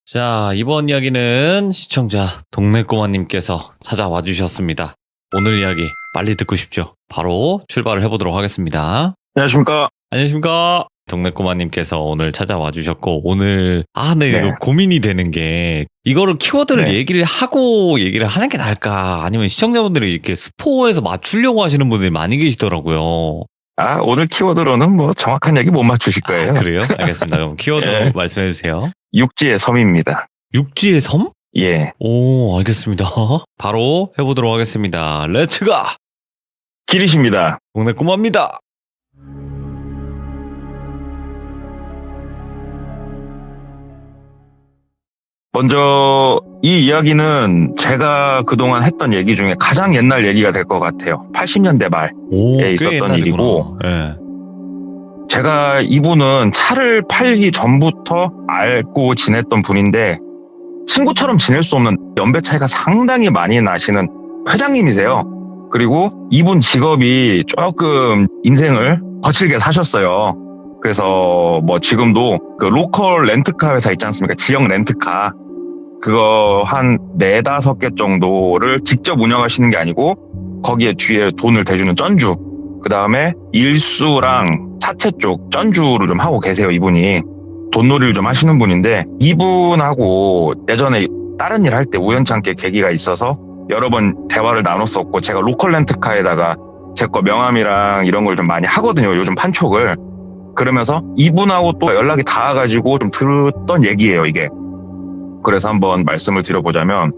자, 이번 이야기는 시청자 동네꼬마님께서 찾아와 주셨습니다. 오늘 이야기 빨리 듣고 싶죠? 바로 출발을 해보도록 하겠습니다. 안녕하십니까. 안녕하십니까? 동네꼬마님께서 오늘 찾아와 주셨고, 오늘, 이거 고민이 되는 게, 이거를 키워드를 얘기를 하고 얘기를 하는 게 나을까? 아니면 시청자분들이 이렇게 스포에서 맞추려고 하시는 분들이 많이 계시더라고요. 오늘 키워드로는 뭐 정확한 얘기 못 맞추실 거예요. 그래요? 알겠습니다. 그럼 키워드 말씀해 주세요. 육지의 섬입니다. 육지의 섬? 예. 오, 알겠습니다. 바로 해보도록 하겠습니다. 렛츠가! 기리십니다. 동네 꼬마입니다. 먼저 이 이야기는 제가 그동안 했던 얘기 중에 가장 옛날 얘기가 될 것 같아요. 80년대 말에 있었던 일이고, 제가 이분은 차를 팔기 전부터 알고 지냈던 분인데 친구처럼 지낼 수 없는 연배 차이가 상당히 많이 나시는 회장님이세요. 그리고 이분 직업이 조금 인생을 거칠게 사셨어요. 그래서 뭐 지금도 그 로컬 렌트카 회사 있지 않습니까? 지역 렌트카. 그거 한 4-5개 정도를 직접 운영하시는 게 아니고 거기에 뒤에 돈을 대주는 쩐주, 그 다음에 일수랑 사채 쪽 쩐주를 좀 하고 계세요. 이분이 돈놀이를 좀 하시는 분인데, 이분하고 예전에 다른 일 할 때 우연찮게 계기가 있어서 여러 번 대화를 나눴었고, 제가 로컬 렌트카에다가 제 거 명함이랑 이런 걸 좀 많이 하거든요. 요즘 판촉을. 그러면서 이분하고 또 연락이 닿아가지고 좀 들었던 얘기예요, 이게. 그래서 한번 말씀을 드려보자면,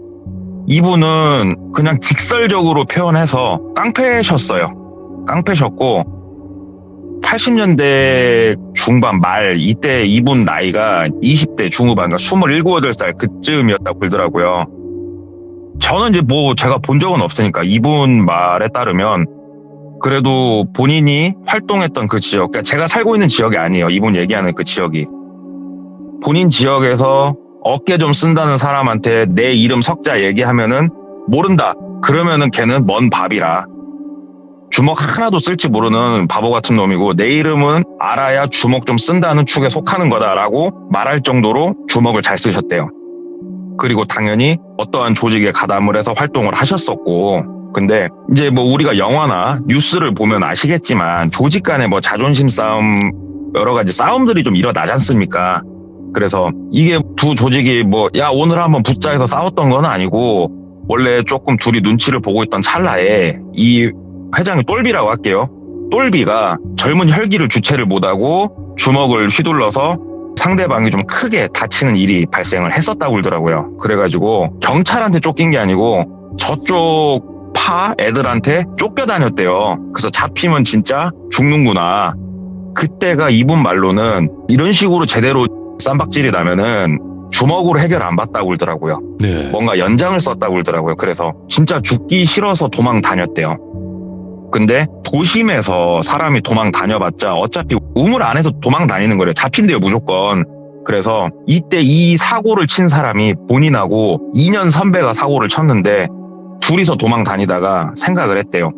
이분은 그냥 직설적으로 표현해서 깡패셨어요. 깡패셨고 80년대 중반 말, 이때 이분 나이가 20대 중후반, 그러니까 27, 8살 그쯤이었다고 그러더라고요. 저는 이제 뭐 제가 본 적은 없으니까 이분 말에 따르면 그래도 본인이 활동했던 그 지역, 그러니까 제가 살고 있는 지역이 아니에요. 이분 얘기하는 그 지역이. 본인 지역에서 어깨 좀 쓴다는 사람한테 내 이름 석자 얘기하면은 모른다. 그러면은 걔는 먼 밥이라. 주먹 하나도 쓸지 모르는 바보 같은 놈이고, 내 이름은 알아야 주먹 좀 쓴다는 축에 속하는 거다라고 말할 정도로 주먹을 잘 쓰셨대요. 그리고 당연히 어떠한 조직에 가담을 해서 활동을 하셨었고, 근데 이제 뭐 우리가 영화나 뉴스를 보면 아시겠지만 조직 간에 뭐 자존심 싸움, 여러 가지 싸움들이 좀 일어나지 않습니까? 그래서 이게 두 조직이 뭐 야 오늘 한번 붙자 해서 싸웠던 건 아니고, 원래 조금 둘이 눈치를 보고 있던 찰나에 이 회장이 똘비라고 할게요. 똘비가 젊은 혈기를 주체를 못하고 주먹을 휘둘러서 상대방이 좀 크게 다치는 일이 발생을 했었다고 그러더라고요. 그래가지고 경찰한테 쫓긴 게 아니고 저쪽 파 애들한테 쫓겨다녔대요. 그래서 잡히면 진짜 죽는구나. 그때가 이분 말로는 이런 식으로 제대로 쌈박질이 나면은 주먹으로 해결 안 받다고 그러더라고요. 네. 뭔가 연장을 썼다고 그러더라고요. 그래서 진짜 죽기 싫어서 도망 다녔대요. 근데 도심에서 사람이 도망 다녀봤자 어차피 우물 안에서 도망 다니는 거래요. 잡힌대요, 무조건. 그래서 이때 이 사고를 친 사람이 본인하고 2년 선배가 사고를 쳤는데 둘이서 도망 다니다가 생각을 했대요.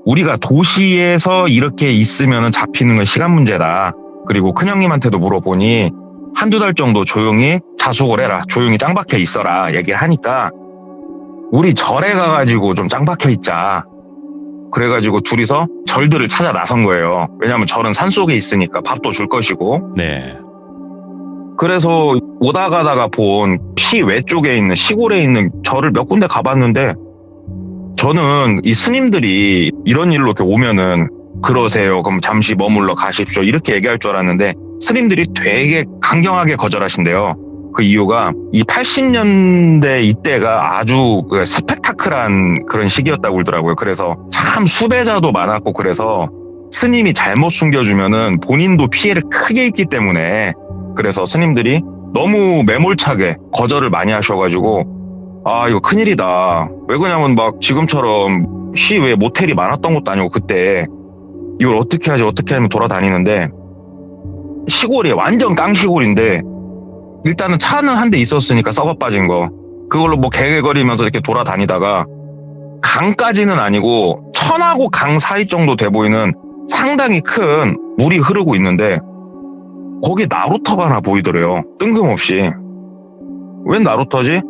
우리가 도시에서 이렇게 있으면 잡히는 건 시간 문제다. 그리고 큰형님한테도 물어보니 한두 달 정도 조용히 자숙을 해라. 조용히 짱박혀 있어라. 얘기를 하니까 우리 절에 가가지고 좀 짱박혀 있자. 그래가지고 둘이서 절들을 찾아 나선 거예요. 왜냐하면 절은 산속에 있으니까 밥도 줄 것이고. 네. 그래서 오다 가다가 본 시 외쪽에 있는 시골에 있는 절을 몇 군데 가봤는데, 저는 이 스님들이 이런 일로 이렇게 오면은 그러세요. 그럼 잠시 머물러 가십시오. 이렇게 얘기할 줄 알았는데 스님들이 되게 강경하게 거절하신대요. 그 이유가 이 80년대 이때가 아주 스펙타클한 그런 시기였다고 그러더라고요. 그래서 참 수배자도 많았고, 그래서 스님이 잘못 숨겨주면은 본인도 피해를 크게 입기 때문에, 그래서 스님들이 너무 매몰차게 거절을 많이 하셔가지고 이거 큰일이다. 왜 그러냐면 막 지금처럼 시외에 모텔이 많았던 것도 아니고 그때 이걸 어떻게 하면 돌아다니는데, 시골이 완전 깡시골인데 일단은 차는 한 대 있었으니까 썩어 빠진 거, 그걸로 뭐 개개거리면서 이렇게 돌아다니다가 강까지는 아니고 천하고 강 사이 정도 돼 보이는 상당히 큰 물이 흐르고 있는데 거기 나루터가 하나 보이더래요. 뜬금없이. 웬 나루터지?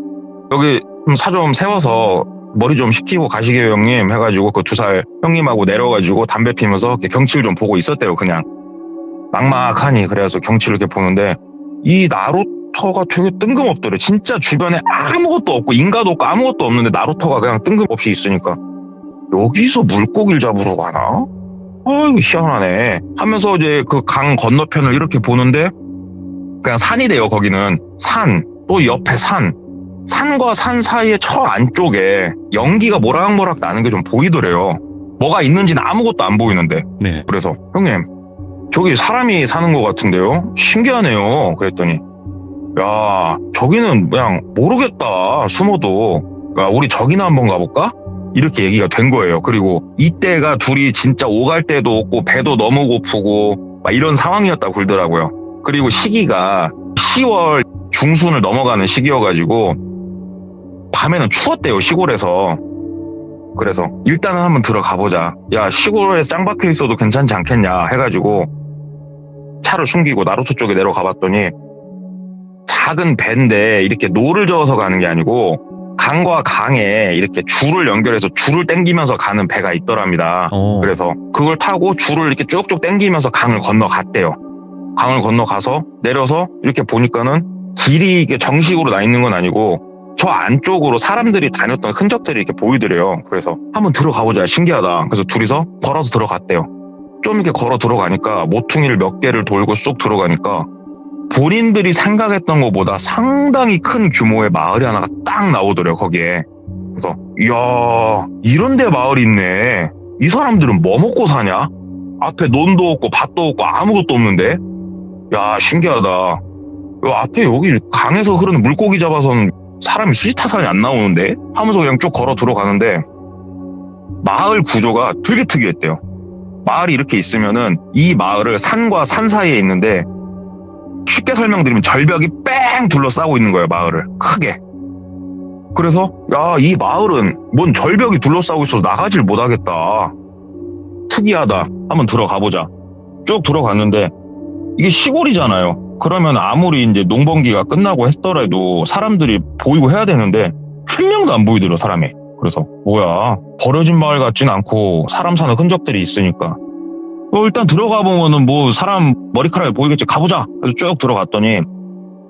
여기 사 좀 세워서 머리 좀 식히고 가시게요 형님 해가지고 그 2살 형님하고 내려가지고 담배 피면서 이렇게 경치를 좀 보고 있었대요. 그냥 막막하니. 그래서 경치를 이렇게 보는데 이 나루터가 되게 뜬금없더래. 진짜 주변에 아무것도 없고 인가도 없고 아무것도 없는데 나루터가 그냥 뜬금없이 있으니까 여기서 물고기를 잡으러 가나? 이거 희한하네 하면서 이제 그 강 건너편을 이렇게 보는데 그냥 산이 돼요. 거기는 산, 또 옆에 산과 산 사이에 저 안쪽에 연기가 모락모락 나는 게 좀 보이더래요. 뭐가 있는지는 아무것도 안 보이는데. 네. 그래서 형님 저기 사람이 사는 것 같은데요? 신기하네요. 그랬더니 야 저기는 그냥 모르겠다 숨어도. 야, 우리 저기나 한번 가볼까? 이렇게 얘기가 된 거예요. 그리고 이때가 둘이 진짜 오갈 데도 없고 배도 너무 고프고 막 이런 상황이었다고 그러더라고요. 그리고 시기가 10월 중순을 넘어가는 시기여가지고 밤에는 추웠대요 시골에서. 그래서 일단은 한번 들어가보자. 야 시골에 짱 박혀 있어도 괜찮지 않겠냐 해가지고 차를 숨기고 나루토 쪽에 내려가봤더니 작은 배인데 이렇게 노를 저어서 가는 게 아니고 강과 강에 이렇게 줄을 연결해서 줄을 당기면서 가는 배가 있더랍니다. 그래서 그걸 타고 줄을 이렇게 쭉쭉 당기면서 강을 건너갔대요. 강을 건너가서 내려서 이렇게 보니까는 길이 이게 정식으로 나 있는 건 아니고 저 안쪽으로 사람들이 다녔던 흔적들이 이렇게 보이더래요. 그래서 한번 들어가보자. 신기하다. 그래서 둘이서 걸어서 들어갔대요. 좀 이렇게 걸어 들어가니까 모퉁이를 몇 개를 돌고 쑥 들어가니까 본인들이 생각했던 것보다 상당히 큰 규모의 마을이 하나가 딱 나오더래요, 거기에. 그래서, 이야, 이런 데 마을이 있네. 이 사람들은 뭐 먹고 사냐? 앞에 논도 없고 밭도 없고 아무것도 없는데? 야, 신기하다. 요 앞에 여기 강에서 흐르는 물고기 잡아서는 사람이 수지타산이 안 나오는데? 하면서 그냥 쭉 걸어 들어가는데, 마을 구조가 되게 특이했대요. 마을이 이렇게 있으면은 이 마을을 산과 산 사이에 있는데, 쉽게 설명드리면 절벽이 뺑 둘러싸고 있는 거예요. 마을을 크게. 그래서 야, 이 마을은 뭔 절벽이 둘러싸고 있어서 나가질 못하겠다. 특이하다. 한번 들어가보자. 쭉 들어갔는데 이게 시골이잖아요. 그러면 아무리 이제 농번기가 끝나고 했더라도 사람들이 보이고 해야 되는데 한 명도 안 보이더라 사람이. 그래서 뭐야 버려진 마을 같진 않고 사람 사는 흔적들이 있으니까 일단 들어가 보면은 뭐 사람 머리카락이 보이겠지. 가보자. 그래서 쭉 들어갔더니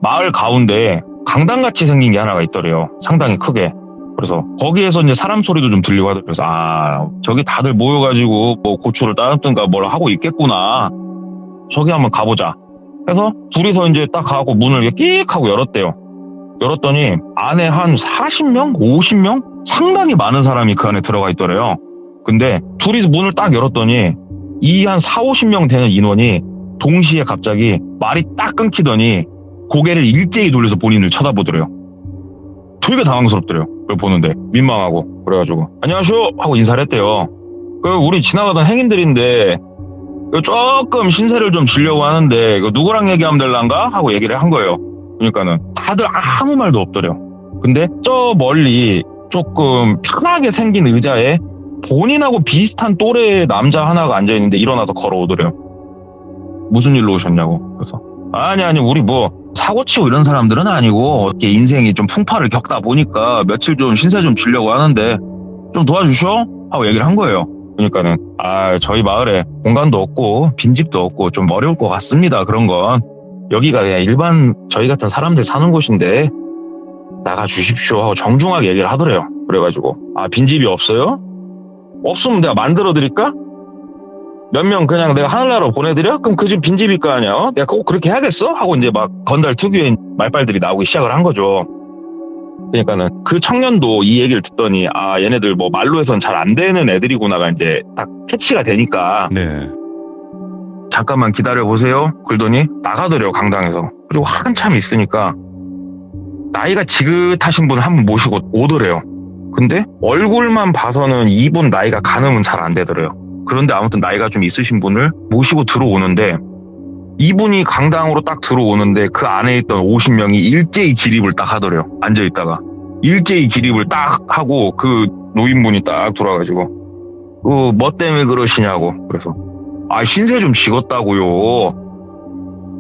마을 가운데 강당같이 생긴 게 하나가 있더래요. 상당히 크게. 그래서 거기에서 이제 사람 소리도 좀 들리고 하더라고요. 그래서 저기 다들 모여가지고 뭐 고추를 따듬든가 뭘 하고 있겠구나. 저기 한번 가보자. 해서 둘이서 이제 딱 가고 문을 이렇게 끽 하고 열었대요. 열었더니 안에 한 40명? 50명? 상당히 많은 사람이 그 안에 들어가 있더래요. 근데 둘이서 문을 딱 열었더니 이 한 4, 50명 되는 인원이 동시에 갑자기 말이 딱 끊기더니 고개를 일제히 돌려서 본인을 쳐다보더래요. 되게 당황스럽더래요. 그걸 보는데 민망하고. 그래가지고 안녕하쇼 하고 인사를 했대요. 우리 지나가던 행인들인데 조금 신세를 좀 지려고 하는데 누구랑 얘기하면 될란가? 하고 얘기를 한 거예요. 그러니까는 다들 아무 말도 없더래요. 근데 저 멀리 조금 편하게 생긴 의자에 본인하고 비슷한 또래의 남자 하나가 앉아있는데 일어나서 걸어오더래요. 무슨 일로 오셨냐고. 그래서 아니 우리 뭐 사고치고 이런 사람들은 아니고 이렇게 인생이 좀 풍파를 겪다 보니까 며칠 좀 신세 좀 지려고 하는데 좀 도와주셔? 하고 얘기를 한 거예요. 그러니까는 저희 마을에 공간도 없고 빈집도 없고 좀 어려울 것 같습니다. 그런 건 여기가 그냥 일반 저희 같은 사람들 사는 곳인데 나가 주십시오 하고 정중하게 얘기를 하더래요. 그래가지고 빈집이 없어요? 없으면 내가 만들어 드릴까? 몇 명 그냥 내가 하늘나라로 보내드려? 그럼 그 집 빈집일 거 아니야? 내가 꼭 그렇게 해야겠어? 하고 이제 막 건달 특유의 말빨들이 나오기 시작을 한 거죠. 그러니까는 그 청년도 이 얘기를 듣더니 얘네들 뭐 말로 해서는 잘 안 되는 애들이구나가 이제 딱 캐치가 되니까 네. 잠깐만 기다려 보세요. 그러더니 나가더래요 강당에서. 그리고 한참 있으니까 나이가 지긋하신 분을 한 분 모시고 오더래요. 근데 얼굴만 봐서는 이분 나이가 가늠은 잘 안 되더래요. 그런데 아무튼 나이가 좀 있으신 분을 모시고 들어오는데 이분이 강당으로 딱 들어오는데 그 안에 있던 50명이 일제히 기립을 딱 하더래요. 앉아있다가 일제히 기립을 딱 하고 그 노인분이 딱 돌아가지고 뭐 때문에 그러시냐고. 그래서 신세 좀 지겠다고요.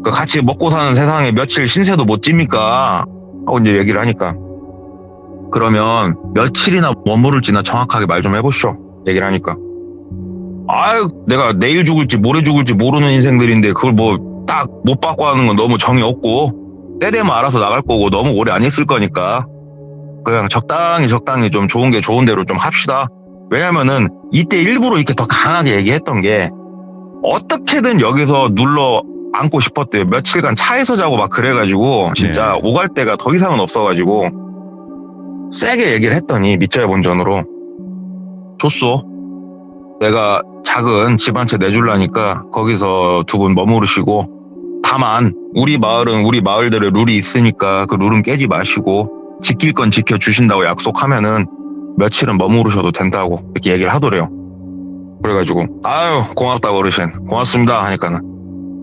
같이 먹고 사는 세상에 며칠 신세도 못 집니까? 하고 이제 얘기를 하니까 그러면 며칠이나 머무를지나 정확하게 말 좀 해보시오. 얘기를 하니까 아유 내가 내일 죽을지 모레 죽을지 모르는 인생들인데 그걸 뭐 딱 못 받고 하는 건 너무 정이 없고 때 되면 알아서 나갈 거고 너무 오래 안 있을 거니까 그냥 적당히 좀 좋은 게 좋은 대로 좀 합시다. 왜냐면은 이때 일부러 이렇게 더 강하게 얘기했던 게 어떻게든 여기서 눌러 앉고 싶었대요. 며칠간 차에서 자고 막 그래가지고 진짜 네. 오갈 데가 더 이상은 없어가지고 세게 얘기를 했더니 밑자야 본전으로 줬어. 내가 작은 집 한 채 내줄라니까 거기서 두 분 머무르시고 다만 우리 마을은 우리 마을대로 룰이 있으니까 그 룰은 깨지 마시고 지킬 건 지켜주신다고 약속하면은 며칠은 머무르셔도 된다고 이렇게 얘기를 하더래요. 그래가지고 아유 고맙다 어르신 고맙습니다 하니까는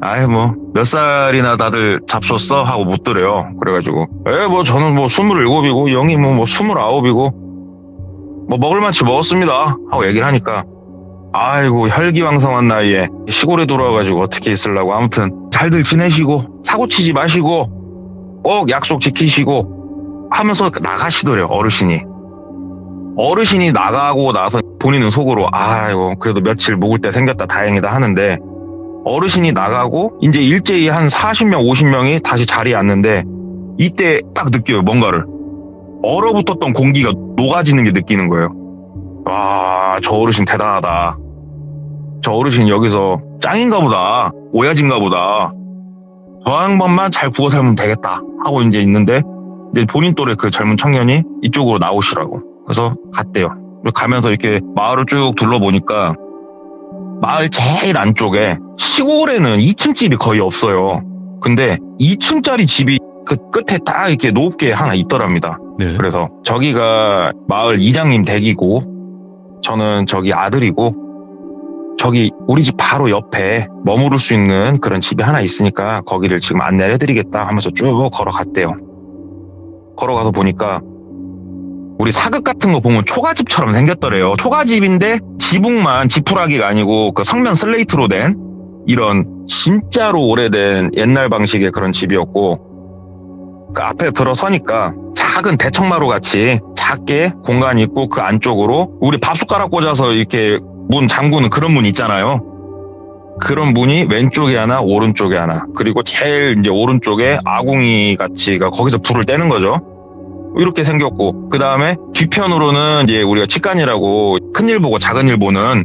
아유 뭐 몇 살이나 다들 잡섰어? 하고 묻더래요. 그래가지고 뭐 저는 뭐 27이고 영희는 뭐 29이고 뭐 먹을 만치 먹었습니다 하고 얘기를 하니까 아이고 혈기왕성한 나이에 시골에 돌아와가지고 어떻게 있으려고 아무튼 잘들 지내시고 사고치지 마시고 꼭 약속 지키시고 하면서 나가시더래요. 어르신이 나가고 나서 본인은 속으로 아이고 그래도 며칠 묵을 때 생겼다 다행이다 하는데 어르신이 나가고 이제 일제히 한 40명 50명이 다시 자리에 앉는데 이때 딱 느껴요. 뭔가를 얼어붙었던 공기가 녹아지는 게 느끼는 거예요. 와, 저 어르신 대단하다. 저 어르신 여기서 짱인가 보다. 오야진가 보다. 저 양반만 잘 구워 살면 되겠다 하고 이제 있는데 이제 본인 또래 그 젊은 청년이 이쪽으로 나오시라고. 그래서 갔대요. 가면서 이렇게 마을을 쭉 둘러보니까 마을 제일 안쪽에 시골에는 2층 집이 거의 없어요. 근데 2층짜리 집이 그 끝에 딱 이렇게 높게 하나 있더랍니다. 네. 그래서 저기가 마을 이장님 댁이고 저는 저기 아들이고 저기 우리 집 바로 옆에 머무를 수 있는 그런 집이 하나 있으니까 거기를 지금 안내를 해드리겠다 하면서 쭉 걸어갔대요. 걸어가서 보니까 우리 사극 같은 거 보면 초가집처럼 생겼더래요. 초가집인데 지붕만 지푸라기가 아니고 그 성면 슬레이트로 된 이런 진짜로 오래된 옛날 방식의 그런 집이었고 그 앞에 들어서니까 작은 대청마루 같이 작게 공간이 있고 그 안쪽으로 우리 밥숟가락 꽂아서 이렇게 문 잠그는 그런 문 있잖아요. 그런 문이 왼쪽에 하나 오른쪽에 하나 그리고 제일 이제 오른쪽에 아궁이 같이가 거기서 불을 떼는 거죠. 이렇게 생겼고 그 다음에 뒤편으로는 이제 우리가 치간이라고 큰일 보고 작은 일 보는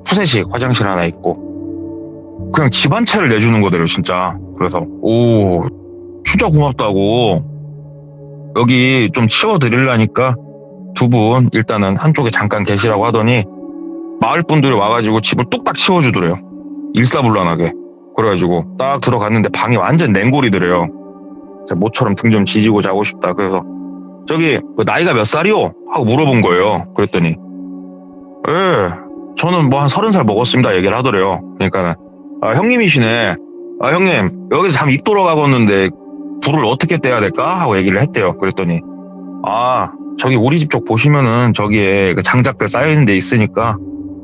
푸세식 화장실 하나 있고 그냥 집 한 채를 내주는 거더래요 진짜. 그래서 오 진짜 고맙다고 여기 좀 치워드리려니까 두 분 일단은 한쪽에 잠깐 계시라고 하더니 마을 분들이 와가지고 집을 뚝딱 치워주더래요. 일사불란하게. 그래가지고 딱 들어갔는데 방이 완전 냉골이더래요. 모처럼 등 좀 지지고 자고 싶다. 그래서 저기 그 나이가 몇 살이요? 하고 물어본 거예요. 그랬더니 저는 뭐 한 30살 먹었습니다 얘기를 하더래요. 그러니까 형님이시네. 형님 여기서 잠 입 돌아가겠는데 불을 어떻게 떼야 될까? 하고 얘기를 했대요. 그랬더니 저기 우리 집 쪽 보시면은 저기에 그 장작들 쌓여있는 데 있으니까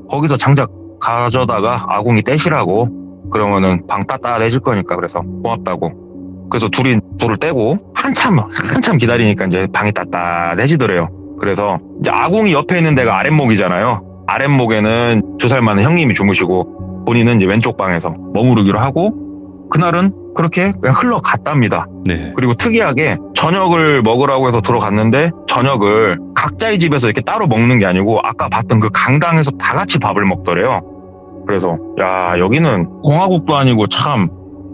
거기서 장작 가져다가 아궁이 떼시라고 그러면은 방 따뜻해질 거니까 그래서 고맙다고. 그래서 둘이 불을 떼고 한참 기다리니까 이제 방이 따뜻해지더래요. 그래서 이제 아궁이 옆에 있는 데가 아랫목이잖아요. 아랫목에는 2살 많은 형님이 주무시고 본인은 이제 왼쪽 방에서 머무르기로 하고 그날은 그렇게 그냥 흘러갔답니다. 네. 그리고 특이하게 저녁을 먹으라고 해서 들어갔는데 저녁을 각자의 집에서 이렇게 따로 먹는 게 아니고 아까 봤던 그 강당에서 다 같이 밥을 먹더래요. 그래서 야 여기는 공화국도 아니고 참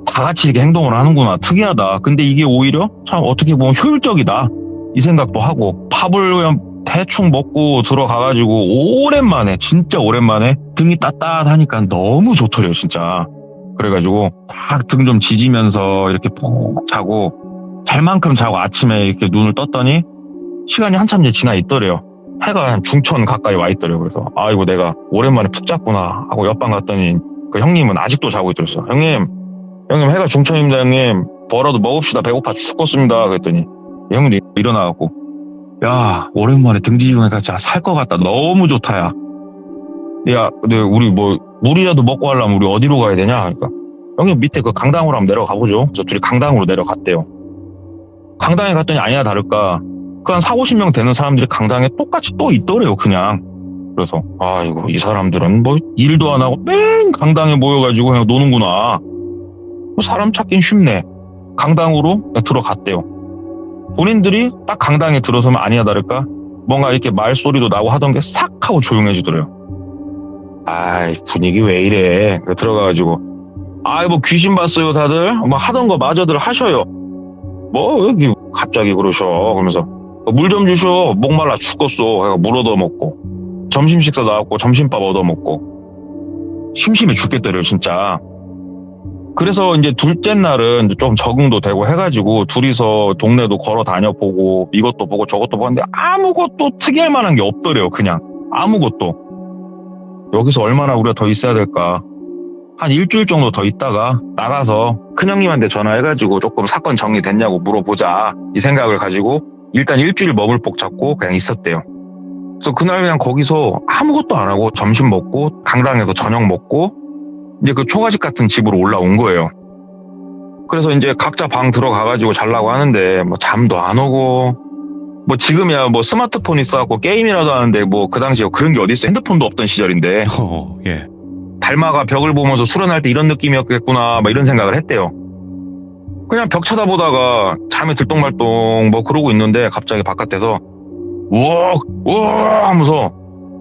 다 같이 이렇게 행동을 하는구나 특이하다. 근데 이게 오히려 참 어떻게 보면 효율적이다 이 생각도 하고 밥을 그냥 대충 먹고 들어가가지고 오랜만에 진짜 오랜만에 등이 따뜻하니까 너무 좋더래요 진짜. 그래가지고 딱 등 좀 지지면서 이렇게 푹 자고 잘 만큼 자고 아침에 이렇게 눈을 떴더니 시간이 한참 이제 지나 있더래요. 해가 한 중천 가까이 와 있더래요. 그래서 아이고 내가 오랜만에 푹 잤구나 하고 옆방 갔더니 그 형님은 아직도 자고 있더랬어요. 형님 해가 중천입니다 형님. 뭐라도 먹읍시다 배고파 죽겠습니다. 그랬더니 형님도 일어나갖고 야 오랜만에 등 지지니까 진짜 살 것 같다. 너무 좋다 야. 야 근데 우리 뭐 물이라도 먹고 하려면 우리 어디로 가야 되냐? 그러니까 형님 밑에 그 강당으로 한번 내려가 보죠. 그래서 둘이 강당으로 내려갔대요. 강당에 갔더니 아니나 다를까 그 한 40~50명 되는 사람들이 강당에 똑같이 또 있더래요 그냥. 그래서 아이고 이 사람들은 뭐 일도 안 하고 맨 강당에 모여가지고 그냥 노는구나. 사람 찾긴 쉽네. 강당으로 그냥 들어갔대요. 본인들이 딱 강당에 들어서면 아니나 다를까 뭔가 이렇게 말소리도 나고 하던 게 싹 하고 조용해지더래요. 아이 분위기 왜 이래. 들어가가지고 아이 뭐 귀신 봤어요 다들 뭐 하던 거 마저들 하셔요. 뭐 여기 갑자기 그러셔. 그러면서 물 좀 주셔. 목말라 죽겠어. 물 얻어먹고 점심 식사 나왔고 점심밥 얻어먹고 심심해 죽겠더래요 진짜. 그래서 이제 둘째 날은 좀 적응도 되고 해가지고 둘이서 동네도 걸어 다녀보고 이것도 보고 저것도 보는데 아무것도 특이할 만한 게 없더래요 그냥. 아무것도. 여기서 얼마나 우리가 더 있어야 될까. 한 일주일 정도 더 있다가 나가서 큰형님한테 전화해가지고 조금 사건 정리됐냐고 물어보자 이 생각을 가지고 일단 일주일 머물복 잡고 그냥 있었대요. 그래서 그날 그냥 거기서 아무것도 안 하고 점심 먹고 강당에서 저녁 먹고 이제 그 초가집 같은 집으로 올라온 거예요. 그래서 이제 각자 방 들어가가지고 자려고 하는데 뭐 잠도 안 오고 뭐 지금이야 뭐 스마트폰 있어갖고 게임이라도 하는데 뭐 그 당시에 그런 게 어디 있어. 핸드폰도 없던 시절인데 예. 닮아가 벽을 보면서 수련할 때 이런 느낌이었겠구나 막 이런 생각을 했대요. 그냥 벽 쳐다보다가 잠이 들똥말똥 뭐 그러고 있는데 갑자기 바깥에서 우와 하면서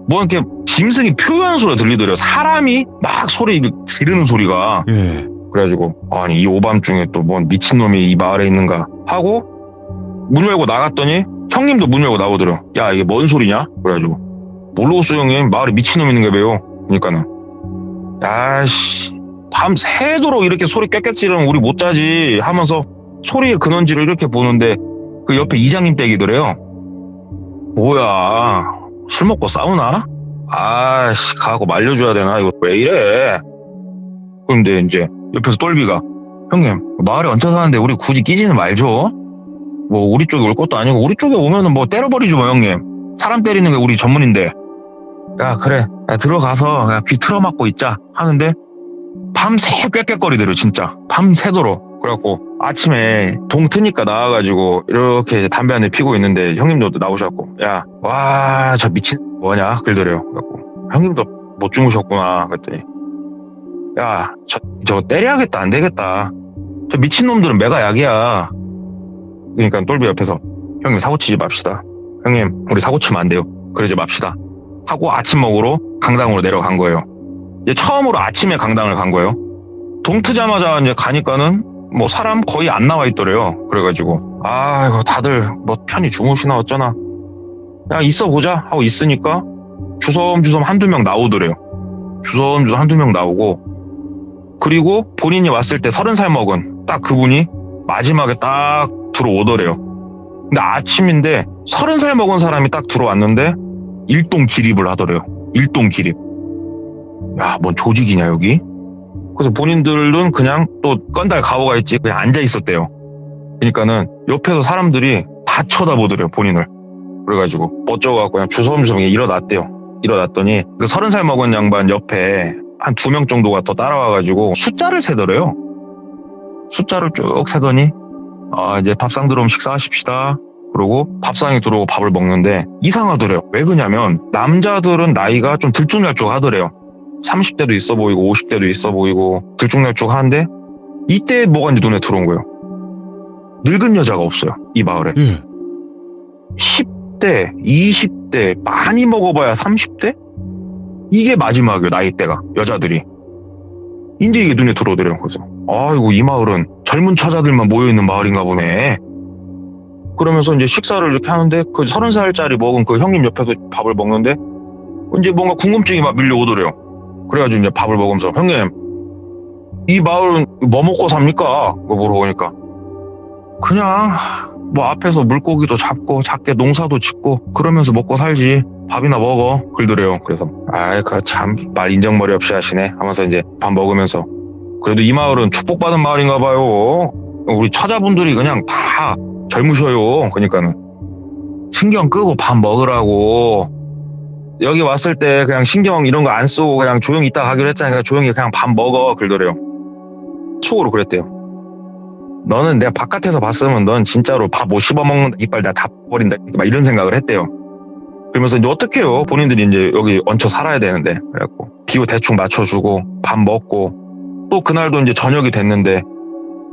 뭐 이렇게 짐승이 표현하는 소리가 들리더래요. 사람이 막 소리 지르는 소리가. 예. 그래가지고 아니 이 오밤중에 또 뭔 미친놈이 이 마을에 있는가 하고 문 열고 나갔더니 형님도 문 열고 나오더래요. 야 이게 뭔 소리냐? 그래가지고 모르겠어 형님 마을에 미친놈 있는 게 왜요? 그러니까는 야씨 밤새도록 이렇게 소리 깨끗 지르면 우리 못 자지 하면서 소리의 근원지를 이렇게 보는데 그 옆에 이장님 댁이더래요. 뭐야 술 먹고 싸우나? 아씨 가고 말려줘야 되나? 이거 왜 이래? 그런데 이제 옆에서 똘비가 형님 마을에 얹혀 사는데 우리 굳이 끼지는 말죠. 뭐 우리 쪽에 올 것도 아니고 우리 쪽에 오면은 뭐 때려버리죠 뭐 형님. 사람 때리는 게 우리 전문인데. 야 그래 야, 들어가서 그냥 귀 틀어막고 있자 하는데 밤새 꽥꽥거리더래요 진짜. 밤새도록. 그래갖고 아침에 동 트니까 나와가지고 이렇게 담배 한 대 피고 있는데 형님도 나오셔갖고 야 와 저 미친 뭐냐 그러더래요. 그래갖고 형님도 못 주무셨구나 그랬더니 야 저거 때려야겠다 안 되겠다. 저 미친놈들은 매가 약이야. 그러니까 똘비 옆에서 형님 사고치지 맙시다. 형님 우리 사고치면 안 돼요. 그러지 맙시다. 하고 아침 먹으러 강당으로 내려간 거예요. 이제 처음으로 아침에 강당을 간 거예요. 동 트자마자 이제 가니까는 뭐 사람 거의 안 나와 있더래요. 그래가지고 아 이거 다들 뭐 편히 주무시나 어쩌나 야 있어 보자 하고 있으니까 주섬주섬 한두 명 나오더래요. 주섬주섬 한두 명 나오고 그리고 본인이 왔을 때 30살 먹은 딱 그분이 마지막에 딱 들어오더래요. 근데 아침인데 30살 먹은 사람이 딱 들어왔는데 일동 기립을 하더래요. 일동 기립. 야, 뭔 조직이냐 여기? 그래서 본인들은 그냥 또 건달 가오가 있지 그냥 앉아 있었대요. 그러니까는 옆에서 사람들이 다 쳐다보더래요 본인을. 그래가지고 어쩌고갖고 그냥 주섬주섬 일어났대요. 일어났더니 그 30살 먹은 양반 옆에 한 2명 정도가 더 따라와가지고 숫자를 세더래요. 숫자를 쭉 세더니 이제 밥상 들어오면 식사하십시다. 그러고 밥상에 들어오고 밥을 먹는데 이상하더래요. 왜 그러냐면 남자들은 나이가 좀 들쭉날쭉하더래요. 30대도 있어 보이고 50대도 있어 보이고 들쭉날쭉하는데 이때 뭐가 이제 눈에 들어온 거예요. 늙은 여자가 없어요. 이 마을에. 10대, 20대, 많이 먹어봐야 30대? 이게 마지막이에요. 나이대가. 여자들이. 이제 이게 눈에 들어오더래요. 그래서 아이고 이 마을은 젊은 처자들만 모여있는 마을인가 보네. 그러면서 이제 식사를 이렇게 하는데 그 30살짜리 먹은 그 형님 옆에서 밥을 먹는데 이제 뭔가 궁금증이 막 밀려오더래요. 그래가지고 이제 밥을 먹으면서 형님 이 마을은 뭐 먹고 삽니까? 뭐 물어보니까 그냥 뭐 앞에서 물고기도 잡고 작게 농사도 짓고 그러면서 먹고 살지 밥이나 먹어 그러더래요. 그래서 그 참 말 인정머리 없이 하시네 하면서 이제 밥 먹으면서 그래도 이 마을은 축복받은 마을인가 봐요. 우리 처자분들이 그냥 다 젊으셔요. 그러니까는 신경 끄고 밥 먹으라고 여기 왔을 때 그냥 신경 이런 거 안 쓰고 그냥 조용히 있다 가기로 했잖아요. 조용히 그냥 밥 먹어 그러더래요. 속으로 그랬대요. 너는 내가 바깥에서 봤으면 넌 진짜로 밥 못 씹어먹는다. 이빨 내가 다 버린다. 막 이런 생각을 했대요. 그러면서 이제 어떡해요. 본인들이 이제 여기 얹혀 살아야 되는데. 그래갖고 기호 대충 맞춰주고 밥 먹고 또 그날도 이제 저녁이 됐는데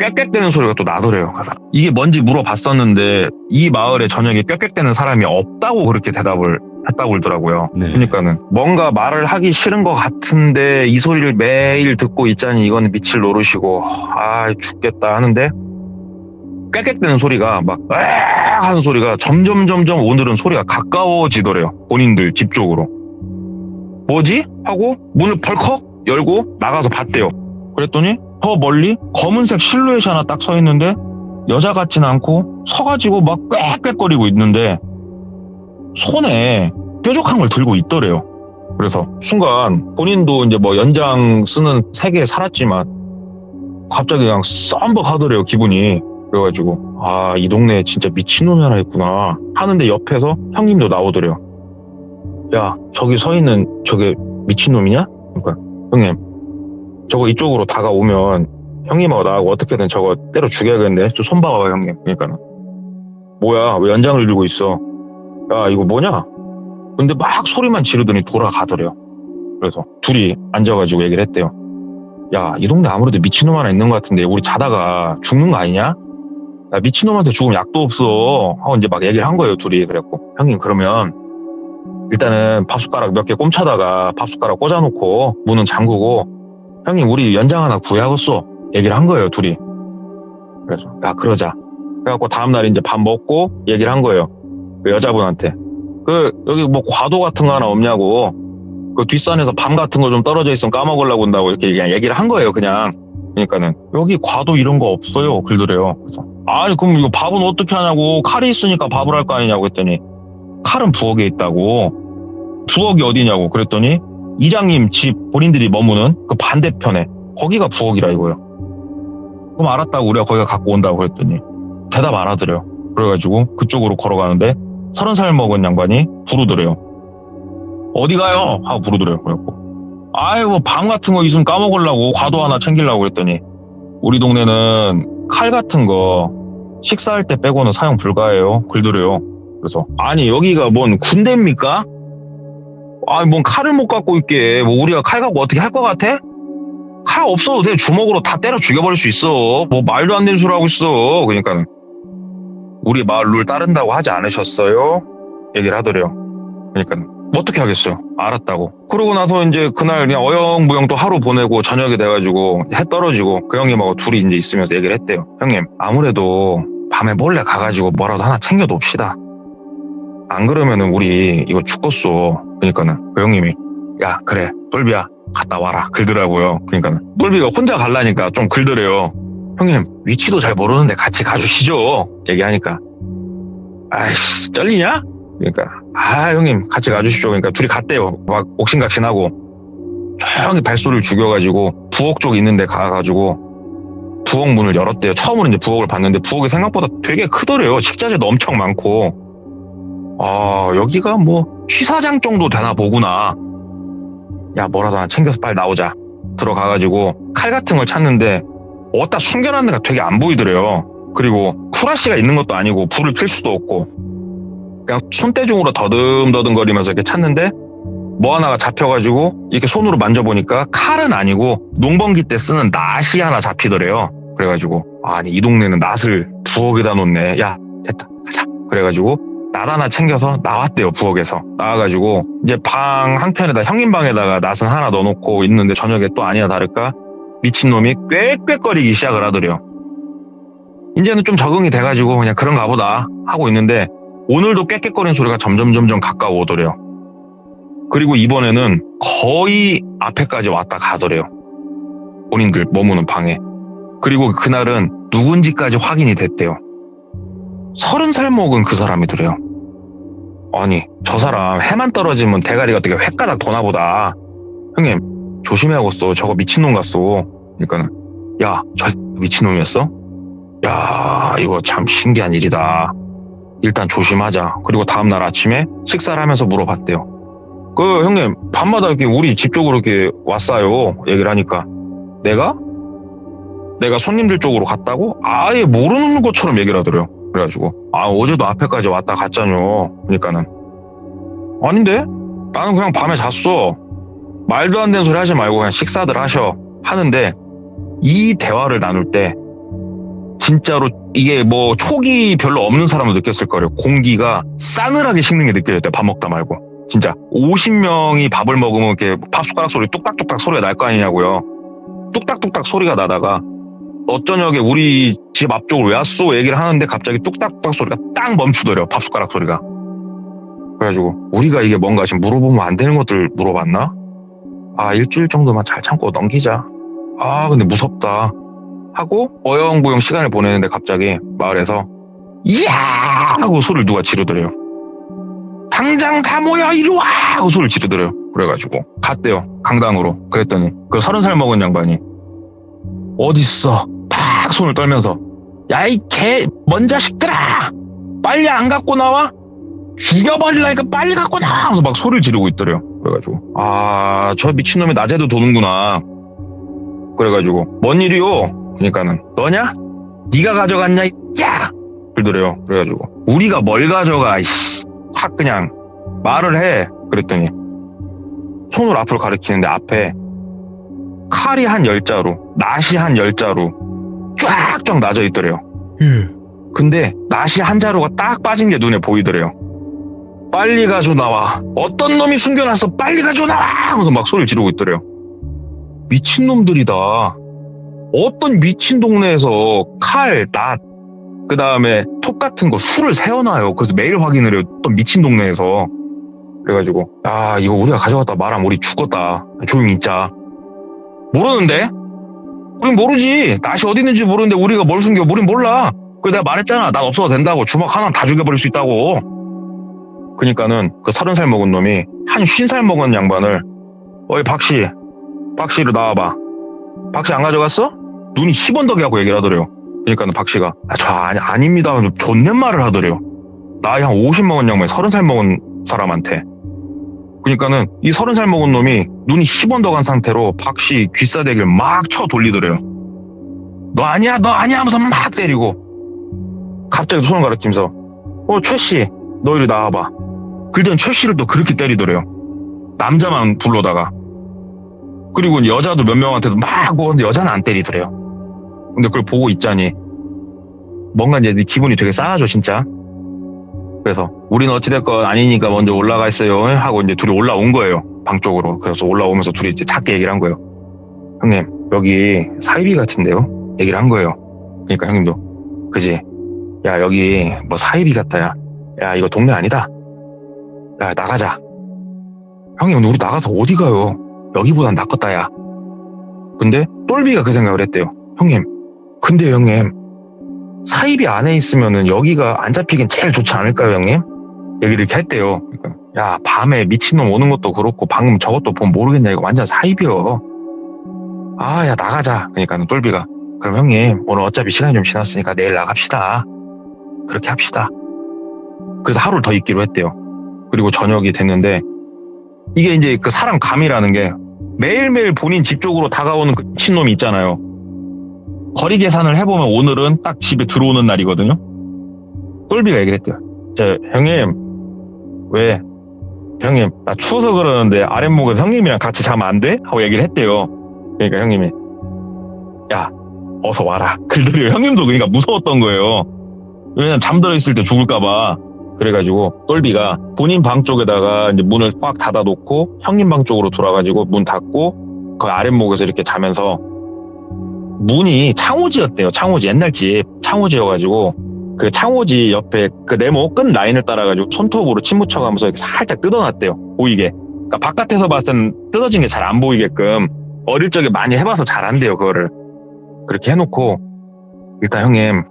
꽥꽥대는 소리가 또 나더래요. 그래서 이게 뭔지 물어봤었는데 이 마을에 저녁에 꽥꽥대는 사람이 없다고 그렇게 대답을 했다고 그러더라고요. 네. 그러니까는 뭔가 말을 하기 싫은 것 같은데 이 소리를 매일 듣고 있자니 이거는 미칠 노릇이고 아 죽겠다 하는데 꽥꽥대는 소리가 막 에악 하는 소리가 점점 오늘은 소리가 가까워지더래요. 본인들 집 쪽으로. 뭐지? 하고 문을 벌컥 열고 나가서 봤대요. 그랬더니 더 멀리 검은색 실루엣이 하나 딱 서 있는데 여자 같진 않고 서가지고 막 꽥꽥거리고 있는데 손에 뾰족한 걸 들고 있더래요. 그래서 순간 본인도 이제 뭐 연장 쓰는 세계에 살았지만 갑자기 그냥 썸벅 하더래요, 기분이. 그래가지고 아, 이 동네에 진짜 미친놈이 하나 있구나 하는데 옆에서 형님도 나오더래요. 야, 저기 서 있는 저게 미친놈이냐? 그러니까 형님, 저거 이쪽으로 다가오면 형님하고 나하고 어떻게든 저거 때려 죽여야겠네. 좀 손 봐봐요, 형님. 그러니까는 뭐야, 왜 연장을 들고 있어? 야, 이거 뭐냐? 근데 막 소리만 지르더니 돌아가더래요. 그래서 둘이 앉아가지고 얘기를 했대요. 야, 이 동네 아무래도 미친놈 하나 있는 것 같은데 우리 자다가 죽는 거 아니냐? 야, 미친놈한테 죽으면 약도 없어 하고 이제 막 얘기를 한 거예요, 둘이. 그래갖고 형님, 그러면 일단은 밥숟가락 몇 개 꼼차다가 밥숟가락 꽂아놓고 문은 잠그고 형님, 우리 연장 하나 구해야겠어 얘기를 한 거예요, 둘이. 그래서 야, 그러자. 그래갖고 다음날 이제 밥 먹고 얘기를 한 거예요, 그 여자분한테. 여기 뭐 과도 같은 거 하나 없냐고, 그 뒷산에서 밤 같은 거 좀 떨어져 있으면 까먹으려고 한다고 이렇게 그냥 얘기를 한 거예요, 그냥. 그러니까는 여기 과도 이런 거 없어요 그러더래요. 그래서 아니, 그럼 이거 밥은 어떻게 하냐고, 칼이 있으니까 밥을 할 거 아니냐고 했더니 칼은 부엌에 있다고. 부엌이 어디냐고 그랬더니 이장님 집 본인들이 머무는 그 반대편에 거기가 부엌이라 이거요. 그럼 알았다고, 우리가 거기가 갖고 온다고 그랬더니 대답 안 하더래요. 그래가지고 그쪽으로 걸어가는데 30살 먹은 양반이 부르더래요. 어디 가요? 하고 부르더래요. 그래갖고 아이, 뭐 밤 같은 거 있으면 까먹으려고 과도 하나 챙기려고 그랬더니 우리 동네는 칼 같은 거 식사할 때 빼고는 사용 불가해요 그러더래요. 그래서 아니, 여기가 뭔 군대입니까? 아니, 뭔 칼을 못 갖고 있게, 뭐 우리가 칼 갖고 어떻게 할 것 같아? 칼 없어도 돼. 주먹으로 다 때려 죽여버릴 수 있어. 뭐 말도 안 되는 소리 하고 있어. 그러니까 우리 마을 룰 따른다고 하지 않으셨어요? 얘기를 하더래요. 그러니까 어떻게 하겠어요? 알았다고. 그러고 나서 이제 그날 그냥 어영부영 또 하루 보내고 저녁이 돼가지고 해 떨어지고 그 형님하고 둘이 이제 있으면서 얘기를 했대요. 형님, 아무래도 밤에 몰래 가가지고 뭐라도 하나 챙겨 놓읍시다. 안 그러면은 우리 이거 죽겠어. 그러니까는 그 형님이 야, 그래, 똘비야 갔다 와라 그러더라고요. 그러니까는 똘비가 혼자 갈라니까 좀 그러더래요. 형님, 위치도 잘 모르는데 같이 가주시죠 얘기하니까 아이씨, 쩔리냐? 그러니까 아, 형님 같이 가주시죠. 그러니까 둘이 갔대요. 막 옥신각신하고 조용히 발소리를 죽여가지고 부엌 쪽 있는 데 가가지고 부엌 문을 열었대요. 처음으로 이제 부엌을 봤는데 부엌이 생각보다 되게 크더래요. 식자재도 엄청 많고. 아, 여기가 뭐 취사장 정도 되나 보구나. 야, 뭐라도 하나 챙겨서 빨리 나오자. 들어가가지고 칼 같은 걸 찾는데 어디다 숨겨놨는 데가 되게 안 보이더래요. 그리고 쿠라시가 있는 것도 아니고 불을 필 수도 없고 그냥 손대중으로 더듬더듬거리면서 이렇게 찾는데 뭐 하나가 잡혀가지고 이렇게 손으로 만져보니까 칼은 아니고 농번기 때 쓰는 낫이 하나 잡히더래요. 그래가지고 아니, 이 동네는 낫을 부엌에다 놓네. 야, 됐다, 가자. 그래가지고 낫 하나 챙겨서 나왔대요. 부엌에서 나와가지고 이제 방 한켠에다, 형님 방에다가 낫은 하나 넣어놓고 있는데 저녁에 또 아니나 다를까 미친놈이 꽥꽥거리기 시작을 하더래요. 이제는 좀 적응이 돼가지고 그냥 그런가 보다 하고 있는데 오늘도 꽥꽥거리는 소리가 점점 가까워오더래요. 그리고 이번에는 거의 앞에까지 왔다 가더래요. 본인들 머무는 방에. 그리고 그날은 누군지까지 확인이 됐대요. 30살 먹은 그 사람이더래요. 아니, 저 사람 해만 떨어지면 대가리가 어떻게 횟가닥 도나 보다. 형님, 조심해야겠어. 저거 미친놈 같소. 그러니까는 야, 저 미친놈이었어? 야, 이거 참 신기한 일이다. 일단 조심하자. 그리고 다음날 아침에 식사를 하면서 물어봤대요. 그 형님, 밤마다 이렇게 우리 집 쪽으로 이렇게 왔어요 얘기를 하니까 내가? 내가 손님들 쪽으로 갔다고 아예 모르는 것처럼 얘기를 하더래요. 그래가지고 어제도 앞에까지 왔다 갔잖요. 그러니까는 아닌데? 나는 그냥 밤에 잤어. 말도 안 되는 소리 하지 말고 그냥 식사들 하셔 하는데 이 대화를 나눌 때 진짜로 이게 뭐 촉이 별로 없는 사람은 느꼈을 거예요. 공기가 싸늘하게 식는 게 느껴졌대요. 밥 먹다 말고. 진짜 50명이 밥을 먹으면 이렇게 밥 숟가락 소리 뚝딱뚝딱 소리가 날 거 아니냐고요. 뚝딱뚝딱 소리가 나다가 어저녁에 우리 집 앞쪽으로 왜 왔어? 얘기를 하는데 갑자기 뚝딱뚝딱 소리가 딱 멈추더래요. 밥 숟가락 소리가. 그래가지고 우리가 이게 뭔가 지금 물어보면 안 되는 것들 물어봤나? 일주일 정도만 잘 참고 넘기자. 근데 무섭다. 하고 어영부영 시간을 보내는데 갑자기 마을에서 이야! 하고 소리를 누가 지르더래요. 당장 다 모여 이리 와! 하고 소리를 지르더래요. 그래가지고 갔대요. 강당으로. 그랬더니 그 30살 먹은 양반이 어딨어? 팍 손을 떨면서 야 이 개 먼 자식들아! 빨리 안 갖고 나와? 죽여버리려니까 빨리 갖고 나와! 하면서 막 소리를 지르고 있더래요. 그래가지고 저 미친놈이 낮에도 도는구나. 그래가지고 뭔 일이요? 그러니까는 너냐? 네가 가져갔냐? 야! 그러더래요. 그래가지고 우리가 뭘 가져가? 확 그냥 말을 해. 그랬더니 손을 앞으로 가리키는데 앞에 칼이 한 10자루, 낫이 한 10자루 쫙쫙 나져 있더래요. 근데 낫이 한 자루가 딱 빠진 게 눈에 보이더래요. 빨리 가져 나와. 어떤 놈이 숨겨놨어. 빨리 가져 나와! 하면서 막 소리를 지르고 있더래요. 미친놈들이다. 어떤 미친 동네에서 칼, 낫, 그 다음에 톱 같은 거 술을 세워놔요. 그래서 매일 확인을 해요. 어떤 미친 동네에서. 그래가지고 이거 우리가 가져갔다 말하면 우리 죽었다. 조용히 있자. 모르는데? 우린 모르지. 낫이 어디 있는지 모르는데 우리가 뭘 숨겨. 우린 몰라. 그래서 내가 말했잖아. 난 없어도 된다고. 주먹 하나 다 죽여버릴 수 있다고. 그러니까는 그 30살 먹은 놈이 한 50살 먹은 양반을 어이 박씨로 나와봐. 박씨 안 가져갔어? 눈이 희번덕이 하고 얘기를 하더래요. 그러니까는 박씨가 아닙니다. 존댓말을 하더래요. 나이 한 50 먹은 양반이 30살 먹은 사람한테. 그러니까는 이 30살 먹은 놈이 눈이 희번덕한 상태로 박씨 귀싸대기를 막 쳐 돌리더래요. 너 아니야 하면서 막 때리고 갑자기 손을 가리키면서 최씨 너 이리 나와봐. 그러더니 최씨를 또 그렇게 때리더래요. 남자만 불러다가. 그리고 여자도 몇 명한테도 막 오는데 여자는 안 때리더래요. 근데 그걸 보고 있자니 뭔가 이제 기분이 되게 싸하죠 진짜. 그래서 우리는 어찌됐건 아니니까 먼저 올라가 있어요 하고 이제 둘이 올라온 거예요. 방 쪽으로. 그래서 올라오면서 둘이 이제 작게 얘기를 한 거예요. 형님 여기 사이비 같은데요? 얘기를 한 거예요. 그러니까 형님도 그지? 야 여기 뭐 사이비 같다. 야 이거 동네 아니다. 야 나가자. 형님 우리 나가서 어디 가요? 여기보단 낫겠다 야. 근데 똘비가 그 생각을 했대요. 형님 근데 형님 사이비 안에 있으면은 여기가 안 잡히긴 제일 좋지 않을까요 형님? 얘기를 이렇게 했대요. 그러니까 야 밤에 미친놈 오는 것도 그렇고 방금 저것도 보면 모르겠냐 이거 완전 사이비요. 야 나가자. 그러니까 똘비가 그럼 형님 오늘 어차피 시간이 좀 지났으니까 내일 나갑시다. 그렇게 합시다. 그래서 하루를 더 있기로 했대요. 그리고 저녁이 됐는데 이게 이제 그 사람 감이라는 게 매일매일 본인 집 쪽으로 다가오는 그 미친놈이 있잖아요. 거리 계산을 해보면 오늘은 딱 집에 들어오는 날이거든요. 똘비가 얘기를 했대요. 형님 왜? 형님 나 추워서 그러는데 아랫목에서 형님이랑 같이 자면 안 돼? 하고 얘기를 했대요. 그러니까 형님이 야 어서 와라. 그러더래요. 형님도 그러니까 무서웠던 거예요. 왜냐면 잠들어 있을 때 죽을까봐. 그래가지고 똘비가 본인 방 쪽에다가 이제 문을 꽉 닫아놓고 형님 방 쪽으로 돌아가지고 문 닫고 그 아랫목에서 이렇게 자면서 문이 창호지였대요. 창호지 옛날 집 창호지여가지고 그 창호지 옆에 그 네모 끈 라인을 따라가지고 손톱으로 침 묻혀가면서 이렇게 살짝 뜯어놨대요. 보이게. 그러니까 바깥에서 봤을 때는 뜯어진 게 잘 안 보이게끔 어릴 적에 많이 해봐서 잘 안 돼요. 그거를 그렇게 해놓고 일단 형님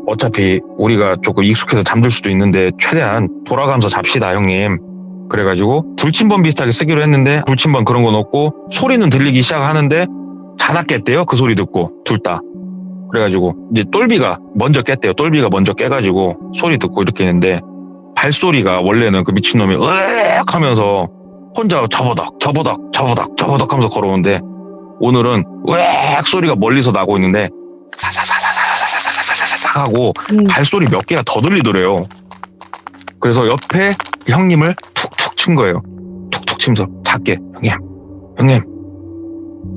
어차피 우리가 조금 익숙해서 잠들 수도 있는데 최대한 돌아가면서 잡시다 형님. 그래가지고 불침번 비슷하게 쓰기로 했는데 불침번 그런 건 없고 소리는 들리기 시작하는데 자다 깼대요. 그 소리 듣고 둘 다. 그래가지고 이제 똘비가 먼저 깼대요. 똘비가 먼저 깨가지고 소리 듣고 이렇게 했는데 발소리가 원래는 그 미친놈이 으악 하면서 혼자 저버덕 하면서 걸어오는데 오늘은 웩 소리가 멀리서 나고 있는데 사사사사사사사사사사사 하고 발소리 몇 개가 더 들리더래요. 그래서 옆에 형님을 툭툭 친 거예요. 툭툭 치면서 작게 형님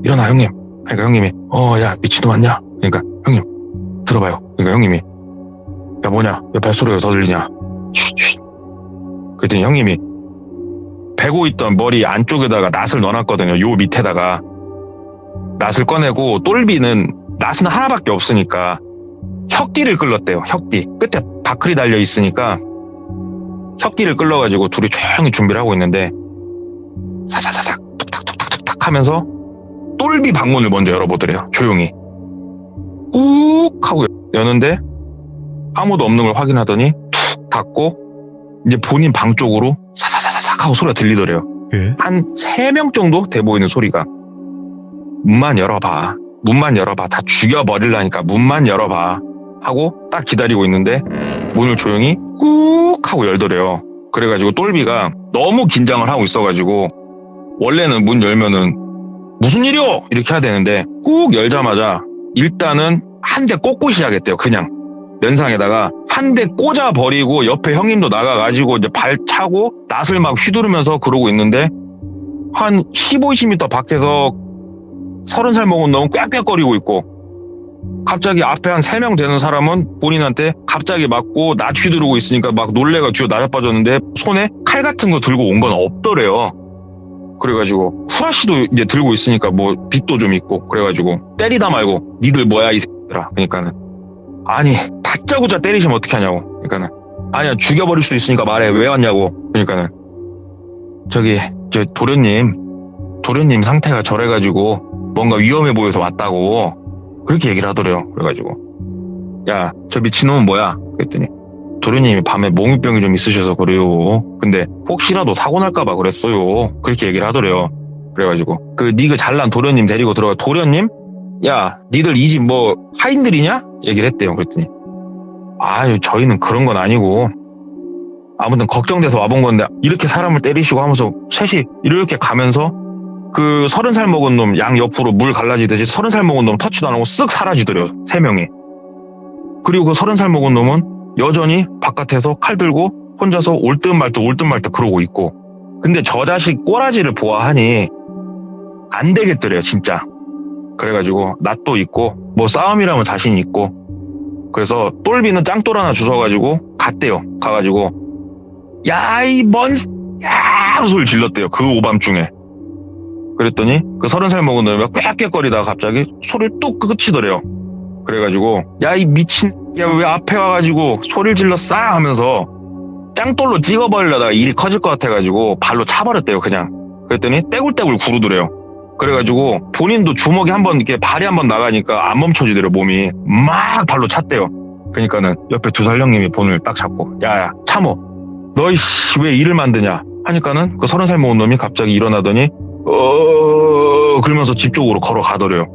일어나 형님. 그러니까 형님이 야 미친놈 맞냐? 그러니까 형님 들어봐요. 그러니까 형님이 야 뭐냐? 왜 발소리가 더 들리냐? 쉿. 그랬더니 형님이 베고 있던 머리 안쪽에다가 낫을 넣어놨거든요. 요 밑에다가 낫을 꺼내고 똘비는 낫은 하나밖에 없으니까 혁띠를 끌렀대요. 혁띠 끝에 바클이 달려 있으니까 혁띠를 끌러가지고 둘이 조용히 준비를 하고 있는데 사사사삭 툭탁툭탁툭탁 하면서 똘비 방문을 먼저 열어보더래요. 조용히 욱 하고 여는데 아무도 없는 걸 확인하더니 툭 닫고 이제 본인 방 쪽으로 사사사삭 하고 소리가 들리더래요. 예? 한 3명 정도 돼 보이는 소리가. 문만 열어봐 다 죽여버리려니까 문만 열어봐 하고 딱 기다리고 있는데 문을 조용히 꾹 하고 열더래요. 그래가지고 똘비가 너무 긴장을 하고 있어가지고 원래는 문 열면은 무슨 일이요? 이렇게 해야 되는데 꾹 열자마자 일단은 한 대 꽂고 시작했대요. 그냥 면상에다가 한 대 꽂아버리고 옆에 형님도 나가가지고 이제 발 차고 낫을 막 휘두르면서 그러고 있는데 한 15, 20m 밖에서 30살 먹은 놈은 꽥꽥거리고 있고 갑자기 앞에 한 3명 되는 사람은 본인한테 갑자기 맞고 낫 휘두르고 있으니까 막 놀래가 뒤로 나자빠졌는데 손에 칼 같은 거 들고 온 건 없더래요. 그래가지고 후라시도 이제 들고 있으니까 뭐 빛도 좀 있고 그래가지고 때리다 말고 니들 뭐야 이 새끼들아. 그러니까는 아니 다짜고짜 때리시면 어떻게 하냐고. 그러니까는 아니야 죽여버릴 수도 있으니까 말해 왜 왔냐고. 그러니까는 저기 저 도련님 상태가 저래가지고 뭔가 위험해 보여서 왔다고 그렇게 얘기를 하더래요. 그래가지고 야 저 미친놈은 뭐야 그랬더니 도련님이 밤에 몽유병이 좀 있으셔서 그래요. 근데 혹시라도 사고 날까봐 그랬어요. 그렇게 얘기를 하더래요. 그래가지고 그 니그 잘난 도련님 데리고 들어가. 도련님? 야 니들 이 집 뭐 하인들이냐? 얘기를 했대요. 그랬더니 아유 저희는 그런 건 아니고 아무튼 걱정돼서 와본 건데 이렇게 사람을 때리시고 하면서 셋이 이렇게 가면서 그 30살 먹은 놈 양 옆으로 물 갈라지듯이 30살 먹은 놈 터치도 안 하고 쓱 사라지더래요. 3명이. 그리고 그 30살 먹은 놈은 여전히 바깥에서 칼 들고 혼자서 올 듯 말 듯 그러고 있고. 근데 저 자식 꼬라지를 보아하니 안 되겠더래요 진짜. 그래가지고 낫도 있고 뭐 싸움이라면 자신 있고 그래서 똘비는 짱돌 하나 주워가지고 갔대요. 가가지고 야 이 야 소리 질렀대요. 그 오밤중에. 그랬더니 그 30살 먹은 놈이 꽥꽥거리다가 갑자기 소리를 뚝 그치더래요. 그래가지고 야 이 미친 야 왜 앞에 와가지고 소리를 질러 싸 하면서 짱돌로 찍어버리려다가 일이 커질 것 같아가지고 발로 차버렸대요 그냥. 그랬더니 떼굴떼굴 구르더래요. 그래가지고 본인도 주먹이 한번 이렇게 발이 한번 나가니까 안 멈춰지더래요. 몸이 막 발로 찼대요. 그러니까는 옆에 2살 형님이 본을 딱 잡고 야야 참어 너희 왜 일을 만드냐 하니까는 그 30살 먹은 놈이 갑자기 일어나더니 그러면서 집 쪽으로 걸어가더래요.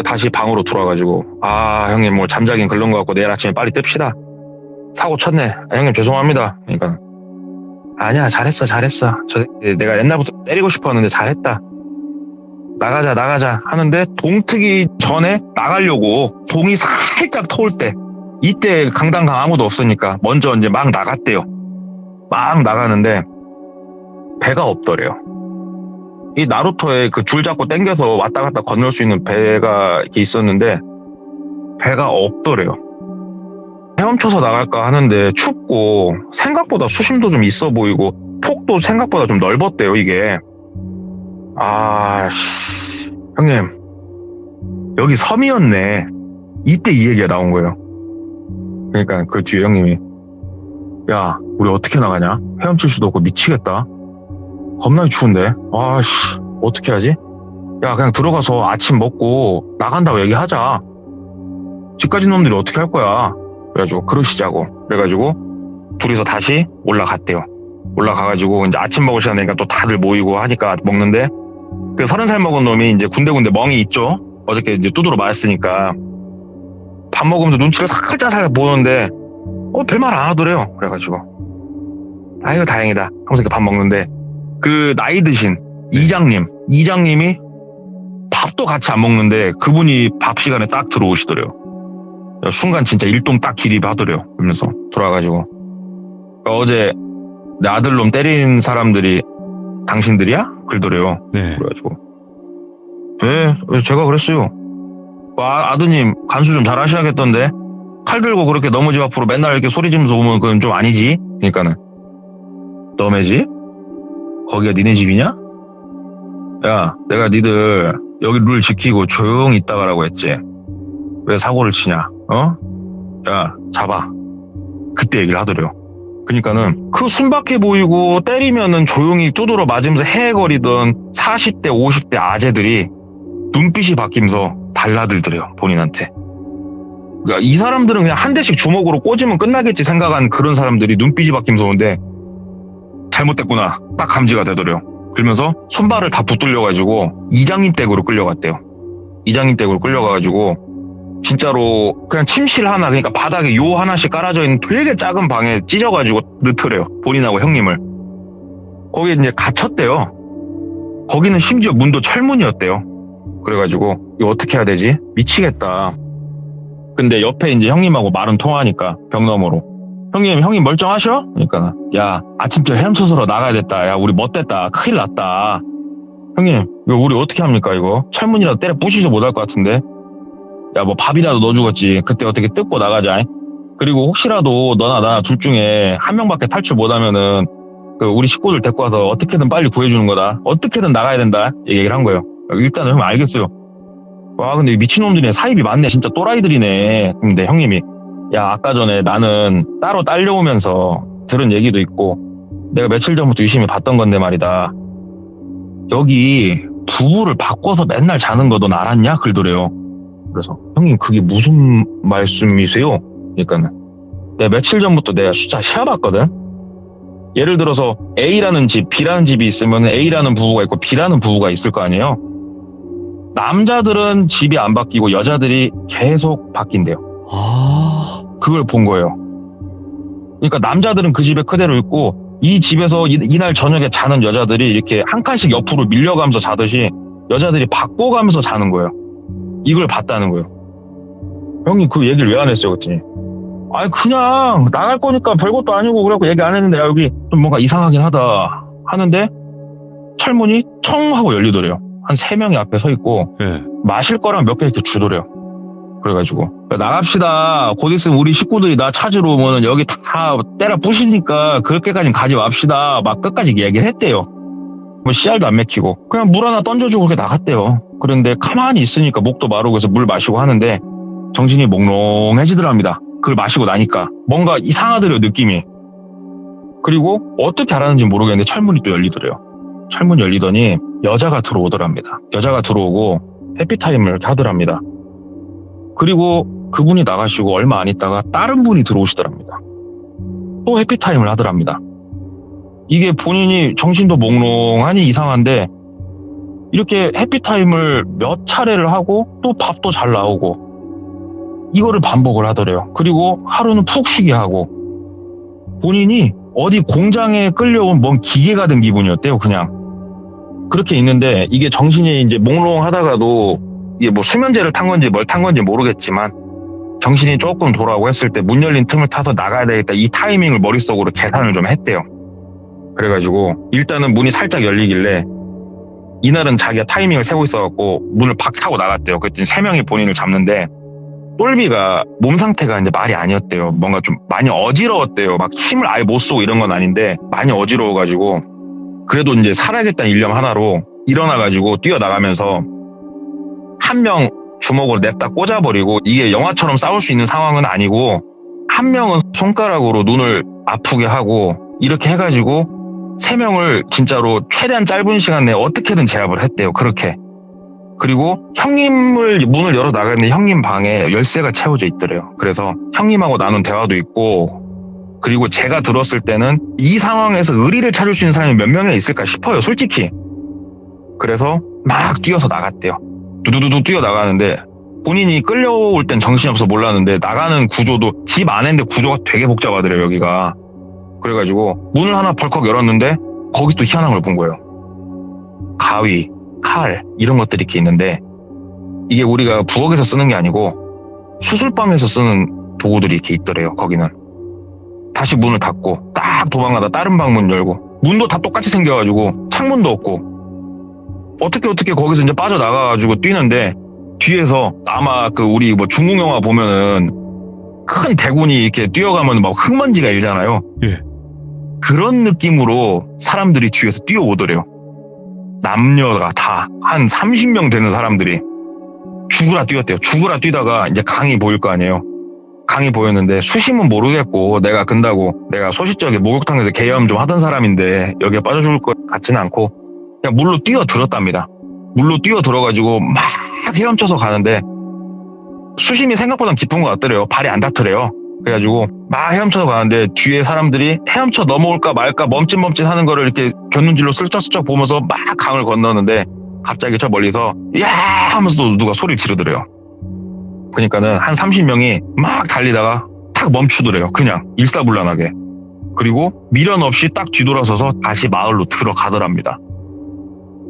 다시 방으로 돌아가지고 아 형님 뭐 잠자긴 그런 것 같고 내일 아침에 빨리 뜹시다. 사고 쳤네. 아, 형님 죄송합니다. 그러니까 아니야 잘했어 저 내가 옛날부터 때리고 싶었는데 잘했다. 나가자 하는데 동 트기 전에 나가려고 동이 살짝 터올 때 이때 강당강 아무도 없으니까 먼저 이제 막 나갔대요. 막 나가는데 배가 없더래요. 이 나루토에 그 줄 잡고 당겨서 왔다 갔다 건널 수 있는 배가 이렇게 있었는데 배가 없더래요. 헤엄쳐서 나갈까 하는데 춥고 생각보다 수심도 좀 있어 보이고 폭도 생각보다 좀 넓었대요 이게. 형님 여기 섬이었네. 이때 이 얘기가 나온 거예요. 그러니까 그 뒤에 형님이 야 우리 어떻게 나가냐? 헤엄칠 수도 없고 미치겠다. 겁나게 추운데 어떻게 하지? 야 그냥 들어가서 아침 먹고 나간다고 얘기하자. 집까지 놈들이 어떻게 할 거야. 그래가지고 그러시자고. 그래가지고 둘이서 다시 올라갔대요. 올라가가지고 이제 아침 먹을 시간 되니까 또 다들 모이고 하니까 먹는데 그 30살 먹은 놈이 이제 군데군데 멍이 있죠. 어저께 이제 두드러 맞았으니까 밥 먹으면서 눈치를 살짝 보는데 별말 안 하더래요. 그래가지고 아이고 다행이다 하면서 밥 먹는데 그 나이 드신 이장님이 밥도 같이 안 먹는데 그분이 밥 시간에 딱 들어오시더래요. 순간 진짜 일동 딱 기립하더래요. 그러면서 돌아가지고 어제 내 아들놈 때린 사람들이 당신들이야? 그러더래요. 네. 그래가지고 네, 제가 그랬어요. 아드님 간수 좀 잘 하셔야겠던데 칼 들고 그렇게 너무 집 앞으로 맨날 이렇게 소리 지르면서 오면 그건 좀 아니지. 그러니까는 너네 집? 거기가 니네 집이냐? 야, 내가 니들 여기 룰 지키고 조용히 있다 가라고 했지. 왜 사고를 치냐? 야, 잡아. 그때 얘기를 하더래요. 그러니까는 그 순박해 보이고 때리면은 조용히 두드러 맞으면서 헤헤거리던 40대, 50대 아재들이 눈빛이 바뀌면서 달라들더래요. 본인한테. 그러니까 이 사람들은 그냥 한 대씩 주먹으로 꽂으면 끝나겠지 생각한 그런 사람들이 눈빛이 바뀌면서 오는데 잘못됐구나. 딱 감지가 되더래요. 그러면서 손발을 다 붙들려가지고 이장님 댁으로 끌려갔대요. 이장님 댁으로 끌려가가지고 진짜로 그냥 침실 하나, 그러니까 바닥에 요 하나씩 깔아져 있는 되게 작은 방에 찢어가지고 넣더래요. 본인하고 형님을. 거기에 이제 갇혔대요. 거기는 심지어 문도 철문이었대요. 그래가지고 이거 어떻게 해야 되지? 미치겠다. 근데 옆에 이제 형님하고 말은 통하니까 벽 너머로. 형님 멀쩡하셔? 그러니까 야, 아침철 헤엄쳐서 나가야 됐다. 야, 우리 못됐다. 큰일 났다. 형님, 이거 우리 어떻게 합니까 이거? 철문이라도 때려 부시지 못할 것 같은데. 야, 뭐 밥이라도 넣어 주겠지. 그때 어떻게 뜯고 나가자. 그리고 혹시라도 너나 나 둘 중에 한 명밖에 탈출 못하면은 그 우리 식구들 데리고 와서 어떻게든 빨리 구해주는 거다. 어떻게든 나가야 된다. 얘기를 한 거예요. 일단은 형 알겠어요. 와, 근데 미친놈들이 사입이 많네. 진짜 또라이들이네. 근데 형님이 야, 아까 전에 나는 따로 딸려오면서 들은 얘기도 있고 내가 며칠 전부터 유심히 봤던 건데 말이다. 여기 부부를 바꿔서 맨날 자는 거 넌 알았냐? 그러더래요. 그래서 형님 그게 무슨 말씀이세요? 그러니까는 내가 며칠 전부터 내가 숫자 세어봤거든. 예를 들어서 A라는 집, B라는 집이 있으면 A라는 부부가 있고 B라는 부부가 있을 거 아니에요. 남자들은 집이 안 바뀌고 여자들이 계속 바뀐대요. 그걸 본 거예요. 그러니까 남자들은 그 집에 그대로 있고 이 집에서 이날 저녁에 자는 여자들이 이렇게 한 칸씩 옆으로 밀려가면서 자듯이 여자들이 바꿔가면서 자는 거예요. 이걸 봤다는 거예요. 형님 그 얘기를 왜 안 했어요? 그랬더니 아니 그냥 나갈 거니까 별것도 아니고 그래갖고 얘기 안 했는데 야, 여기 좀 뭔가 이상하긴 하다 하는데 철문이 청 하고 열리더래요. 한 3명이 앞에 서 있고 네. 마실 거랑 몇 개 이렇게 주더래요. 그래가지고 나갑시다. 곧 있으면 우리 식구들이 나 찾으러 오면 여기 다 때려 부시니까 그렇게까지는 가지 맙시다. 막 끝까지 얘기를 했대요. 뭐 씨알도 안 맥히고 그냥 물 하나 던져주고 그렇게 나갔대요. 그런데 가만히 있으니까 목도 마르고 해서 물 마시고 하는데 정신이 몽롱해지더랍니다. 그걸 마시고 나니까 뭔가 이상하더래요, 느낌이. 그리고 어떻게 알았는지 모르겠는데 철문이 또 열리더래요. 철문이 열리더니 여자가 들어오더랍니다. 여자가 들어오고 해피타임을 이렇게 하더랍니다. 그리고 그분이 나가시고 얼마 안 있다가 다른 분이 들어오시더랍니다. 또 해피타임을 하더랍니다. 이게 본인이 정신도 몽롱하니 이상한데 이렇게 해피타임을 몇 차례를 하고 또 밥도 잘 나오고 이거를 반복을 하더래요. 그리고 하루는 푹 쉬게 하고 본인이 어디 공장에 끌려온 뭔 기계가 된 기분이었대요. 그냥 그렇게 있는데 이게 정신이 이제 몽롱하다가도 이게 뭐 수면제를 탄 건지 뭘 탄 건지 모르겠지만 정신이 조금 돌아오고 했을 때 문 열린 틈을 타서 나가야 되겠다. 이 타이밍을 머릿속으로 계산을 좀 했대요. 그래가지고 일단은 문이 살짝 열리길래 이날은 자기가 타이밍을 세고 있어갖고 문을 박 차고 나갔대요. 그랬더니 3명이 본인을 잡는데 똘비가 몸 상태가 이제 말이 아니었대요. 뭔가 좀 많이 어지러웠대요. 막 힘을 아예 못 쓰고 이런 건 아닌데 많이 어지러워가지고 그래도 이제 살아야겠다는 일념 하나로 일어나가지고 뛰어나가면서 한 명 주먹으로 냅다 꽂아버리고 이게 영화처럼 싸울 수 있는 상황은 아니고 한 명은 손가락으로 눈을 아프게 하고 이렇게 해가지고 3명을 진짜로 최대한 짧은 시간 내에 어떻게든 제압을 했대요. 그렇게. 그리고 형님을 문을 열어 나가는데 형님 방에 열쇠가 채워져 있더래요. 그래서 형님하고 나눈 대화도 있고 그리고 제가 들었을 때는 이 상황에서 의리를 찾을 수 있는 사람이 몇 명이나 있을까 싶어요. 솔직히. 그래서 막 뛰어서 나갔대요. 두두두두 뛰어나가는데 본인이 끌려올 땐 정신없어 몰랐는데 나가는 구조도 집 안인데 구조가 되게 복잡하더래요. 여기가. 그래가지고 문을 하나 벌컥 열었는데 거기 또 희한한 걸 본 거예요. 가위, 칼 이런 것들이 이렇게 있는데 이게 우리가 부엌에서 쓰는 게 아니고 수술방에서 쓰는 도구들이 이렇게 있더래요. 거기는 다시 문을 닫고 딱 도망가다 다른 방 문 열고 문도 다 똑같이 생겨가지고 창문도 없고 어떻게 거기서 이제 빠져나가가지고 뛰는데 뒤에서 아마 그 우리 뭐 중국 영화 보면은 큰 대군이 이렇게 뛰어가면 막 흙먼지가 일잖아요. 예. 그런 느낌으로 사람들이 뒤에서 뛰어오더래요. 남녀가 다 한 30명 되는 사람들이 죽으라 뛰었대요. 죽으라 뛰다가 이제 강이 보일 거 아니에요. 강이 보였는데 수심은 모르겠고 내가 근다고 내가 소시적에 목욕탕에서 개염 좀 하던 사람인데 여기에 빠져 죽을 것 같지는 않고 그냥 물로 뛰어들었답니다. 물로 뛰어들어가지고 막 헤엄쳐서 가는데 수심이 생각보다 깊은 것 같더래요. 발이 안 닿더래요. 그래가지고 막 헤엄쳐서 가는데 뒤에 사람들이 헤엄쳐 넘어올까 말까 멈칫멈칫 하는 거를 이렇게 곁눈질로 슬쩍슬쩍 보면서 막 강을 건너는데 갑자기 저 멀리서 야 하면서 또 누가 소리를 지르더래요. 그러니까는 한 30명이 막 달리다가 탁 멈추더래요. 그냥 일사불란하게. 그리고 미련 없이 딱 뒤돌아서서 다시 마을로 들어가더랍니다.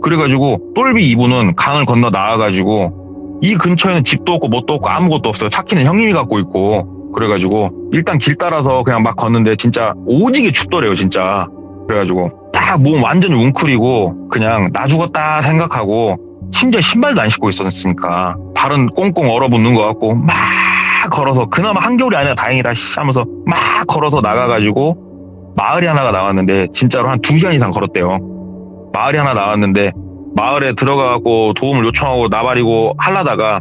그래가지고 똘비 이분은 강을 건너 나와가지고 이 근처에는 집도 없고 뭣도 없고 아무것도 없어요. 차키는 형님이 갖고 있고. 그래가지고 일단 길 따라서 그냥 막 걷는데 진짜 오지게 춥더래요 진짜. 그래가지고 딱 몸 완전히 웅크리고 그냥 나 죽었다 생각하고 심지어 신발도 안 신고 있었으니까 발은 꽁꽁 얼어붙는 것 같고 막 걸어서 그나마 한겨울이 아니라 다행이다 하면서 막 걸어서 나가가지고 마을이 하나가 나왔는데 진짜로 한 2시간 이상 걸었대요. 마을이 하나 나왔는데 마을에 들어가고 도움을 요청하고 나발이고 하려다가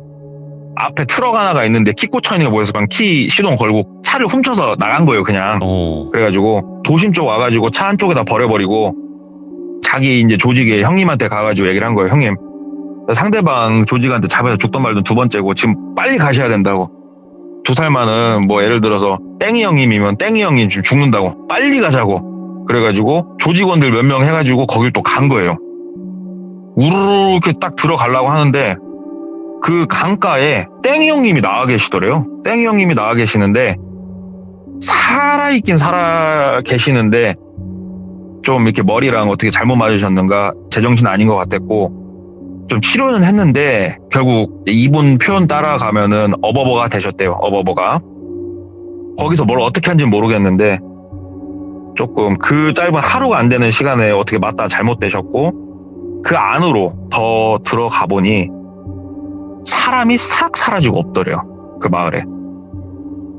앞에 트럭 하나가 있는데 키 꽂혀 있는 게 보여서 그냥 키 시동 걸고 차를 훔쳐서 나간 거예요 그냥. 그래가지고 도심 쪽 와가지고 차 한쪽에다 버려버리고 자기 이제 조직의 형님한테 가가지고 얘기를 한 거예요. 형님 상대방 조직한테 잡아서 죽던 말던 2번째고 지금 빨리 가셔야 된다고. 2살만은 뭐 예를 들어서 땡이 형님이면 땡이 형님 지금 죽는다고 빨리 가자고. 그래가지고 조직원들 몇 명 해가지고 거길 또 간 거예요. 우르르 이렇게 딱 들어가려고 하는데 그 강가에 땡이 형님이 나와 계시더래요. 땡이 형님이 나와 계시는데 살아있긴 살아 계시는데 좀 이렇게 머리랑 어떻게 잘못 맞으셨는가 제정신 아닌 것 같았고 좀 치료는 했는데 결국 이분 표현 따라가면은 어버버가 되셨대요. 어버버가. 거기서 뭘 어떻게 한지는 모르겠는데 조금 그 짧은 하루가 안 되는 시간에 어떻게 맞다 잘못되셨고 그 안으로 더 들어가 보니 사람이 싹 사라지고 없더래요. 그 마을에.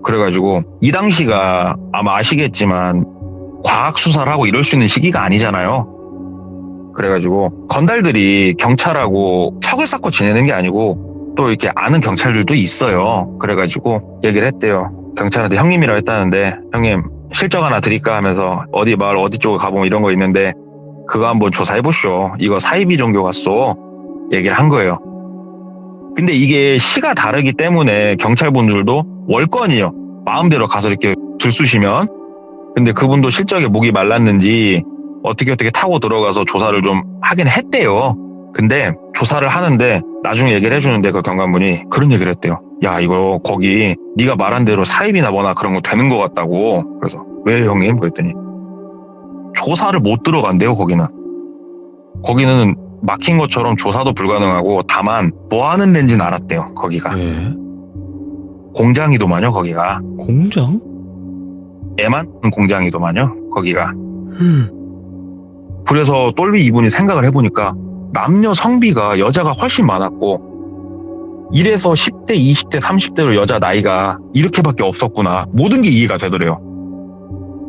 그래가지고 이 당시가 아마 아시겠지만 과학 수사를 하고 이럴 수 있는 시기가 아니잖아요. 그래가지고 건달들이 경찰하고 척을 쌓고 지내는 게 아니고 또 이렇게 아는 경찰들도 있어요. 그래가지고 얘기를 했대요. 경찰한테 형님이라고 했다는데 형님 실적 하나 드릴까 하면서 어디 마을 어디 쪽에 가보면 이런 거 있는데 그거 한번 조사해보쇼. 이거 사이비 종교 같소. 얘기를 한 거예요. 근데 이게 시가 다르기 때문에 경찰분들도 월권이요. 마음대로 가서 이렇게 들쑤시면. 근데 그분도 실적에 목이 말랐는지 어떻게 타고 들어가서 조사를 좀 하긴 했대요. 근데 조사를 하는데 나중에 얘기를 해주는데 그 경관분이 그런 얘기를 했대요. 야 이거 거기 네가 말한 대로 사입이나 뭐나 그런 거 되는 것 같다고. 그래서 왜 형님? 그랬더니 조사를 못 들어간대요. 거기는 막힌 것처럼 조사도 불가능하고 다만 뭐 하는 데인지는 알았대요. 거기가. 예. 공장이더만요. 거기가. 공장? 애만 공장이더만요. 거기가. 그래서 똘비 이분이 생각을 해보니까 남녀 성비가 여자가 훨씬 많았고 이래서 10대, 20대, 30대로 여자 나이가 이렇게밖에 없었구나. 모든 게 이해가 되더래요.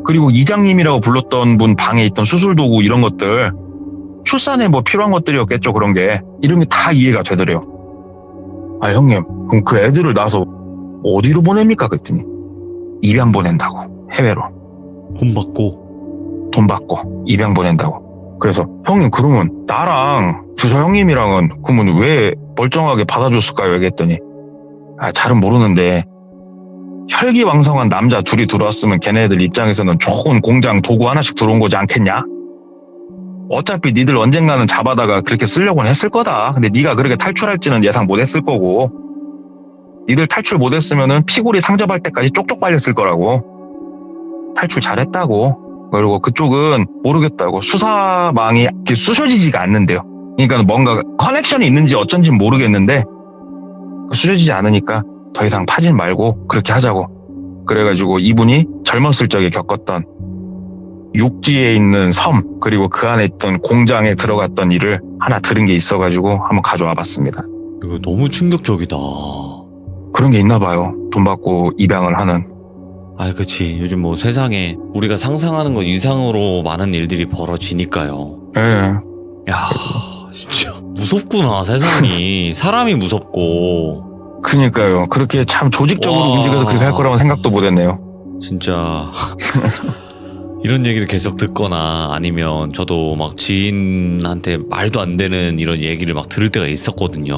그리고 이장님이라고 불렀던 분 방에 있던 수술도구 이런 것들 출산에 뭐 필요한 것들이었겠죠. 그런 게 이런 게 다 이해가 되더래요. 아 형님 그럼 그 애들을 낳아서 어디로 보냅니까? 그랬더니 입양 보낸다고. 해외로 돈 받고 입양 보낸다고. 그래서 형님 그러면 나랑 저 형님이랑은 그러면 왜 멀쩡하게 받아줬을까요? 얘기했더니 잘은 모르는데 혈기왕성한 남자 둘이 들어왔으면 걔네들 입장에서는 좋은 공장 도구 하나씩 들어온 거지 않겠냐? 어차피 니들 언젠가는 잡아다가 그렇게 쓰려고는 했을 거다. 근데 네가 그렇게 탈출할지는 예상 못했을 거고 니들 탈출 못했으면은 피골이 상접할 때까지 쪽쪽 빨렸을 거라고. 탈출 잘했다고. 그리고 그쪽은 모르겠다고. 수사망이 쑤셔지지가 않는데요. 그러니까 뭔가 커넥션이 있는지 어쩐지 모르겠는데 수려지지 않으니까 더 이상 파진 말고 그렇게 하자고. 그래가지고 이분이 젊었을 적에 겪었던 육지에 있는 섬 그리고 그 안에 있던 공장에 들어갔던 일을 하나 들은 게 있어가지고 한번 가져와 봤습니다. 이거 너무 충격적이다. 그런 게 있나 봐요. 돈 받고 입양을 하는. 아, 그치. 요즘 뭐 세상에 우리가 상상하는 것 이상으로 많은 일들이 벌어지니까요. 예. 야, 진짜 무섭구나, 세상이. 사람이 무섭고. 그니까요. 그렇게 참 조직적으로 와. 움직여서 그렇게 할 거라고 생각도 못했네요. 진짜. 이런 얘기를 계속 듣거나 아니면 저도 막 지인한테 말도 안 되는 이런 얘기를 막 들을 때가 있었거든요.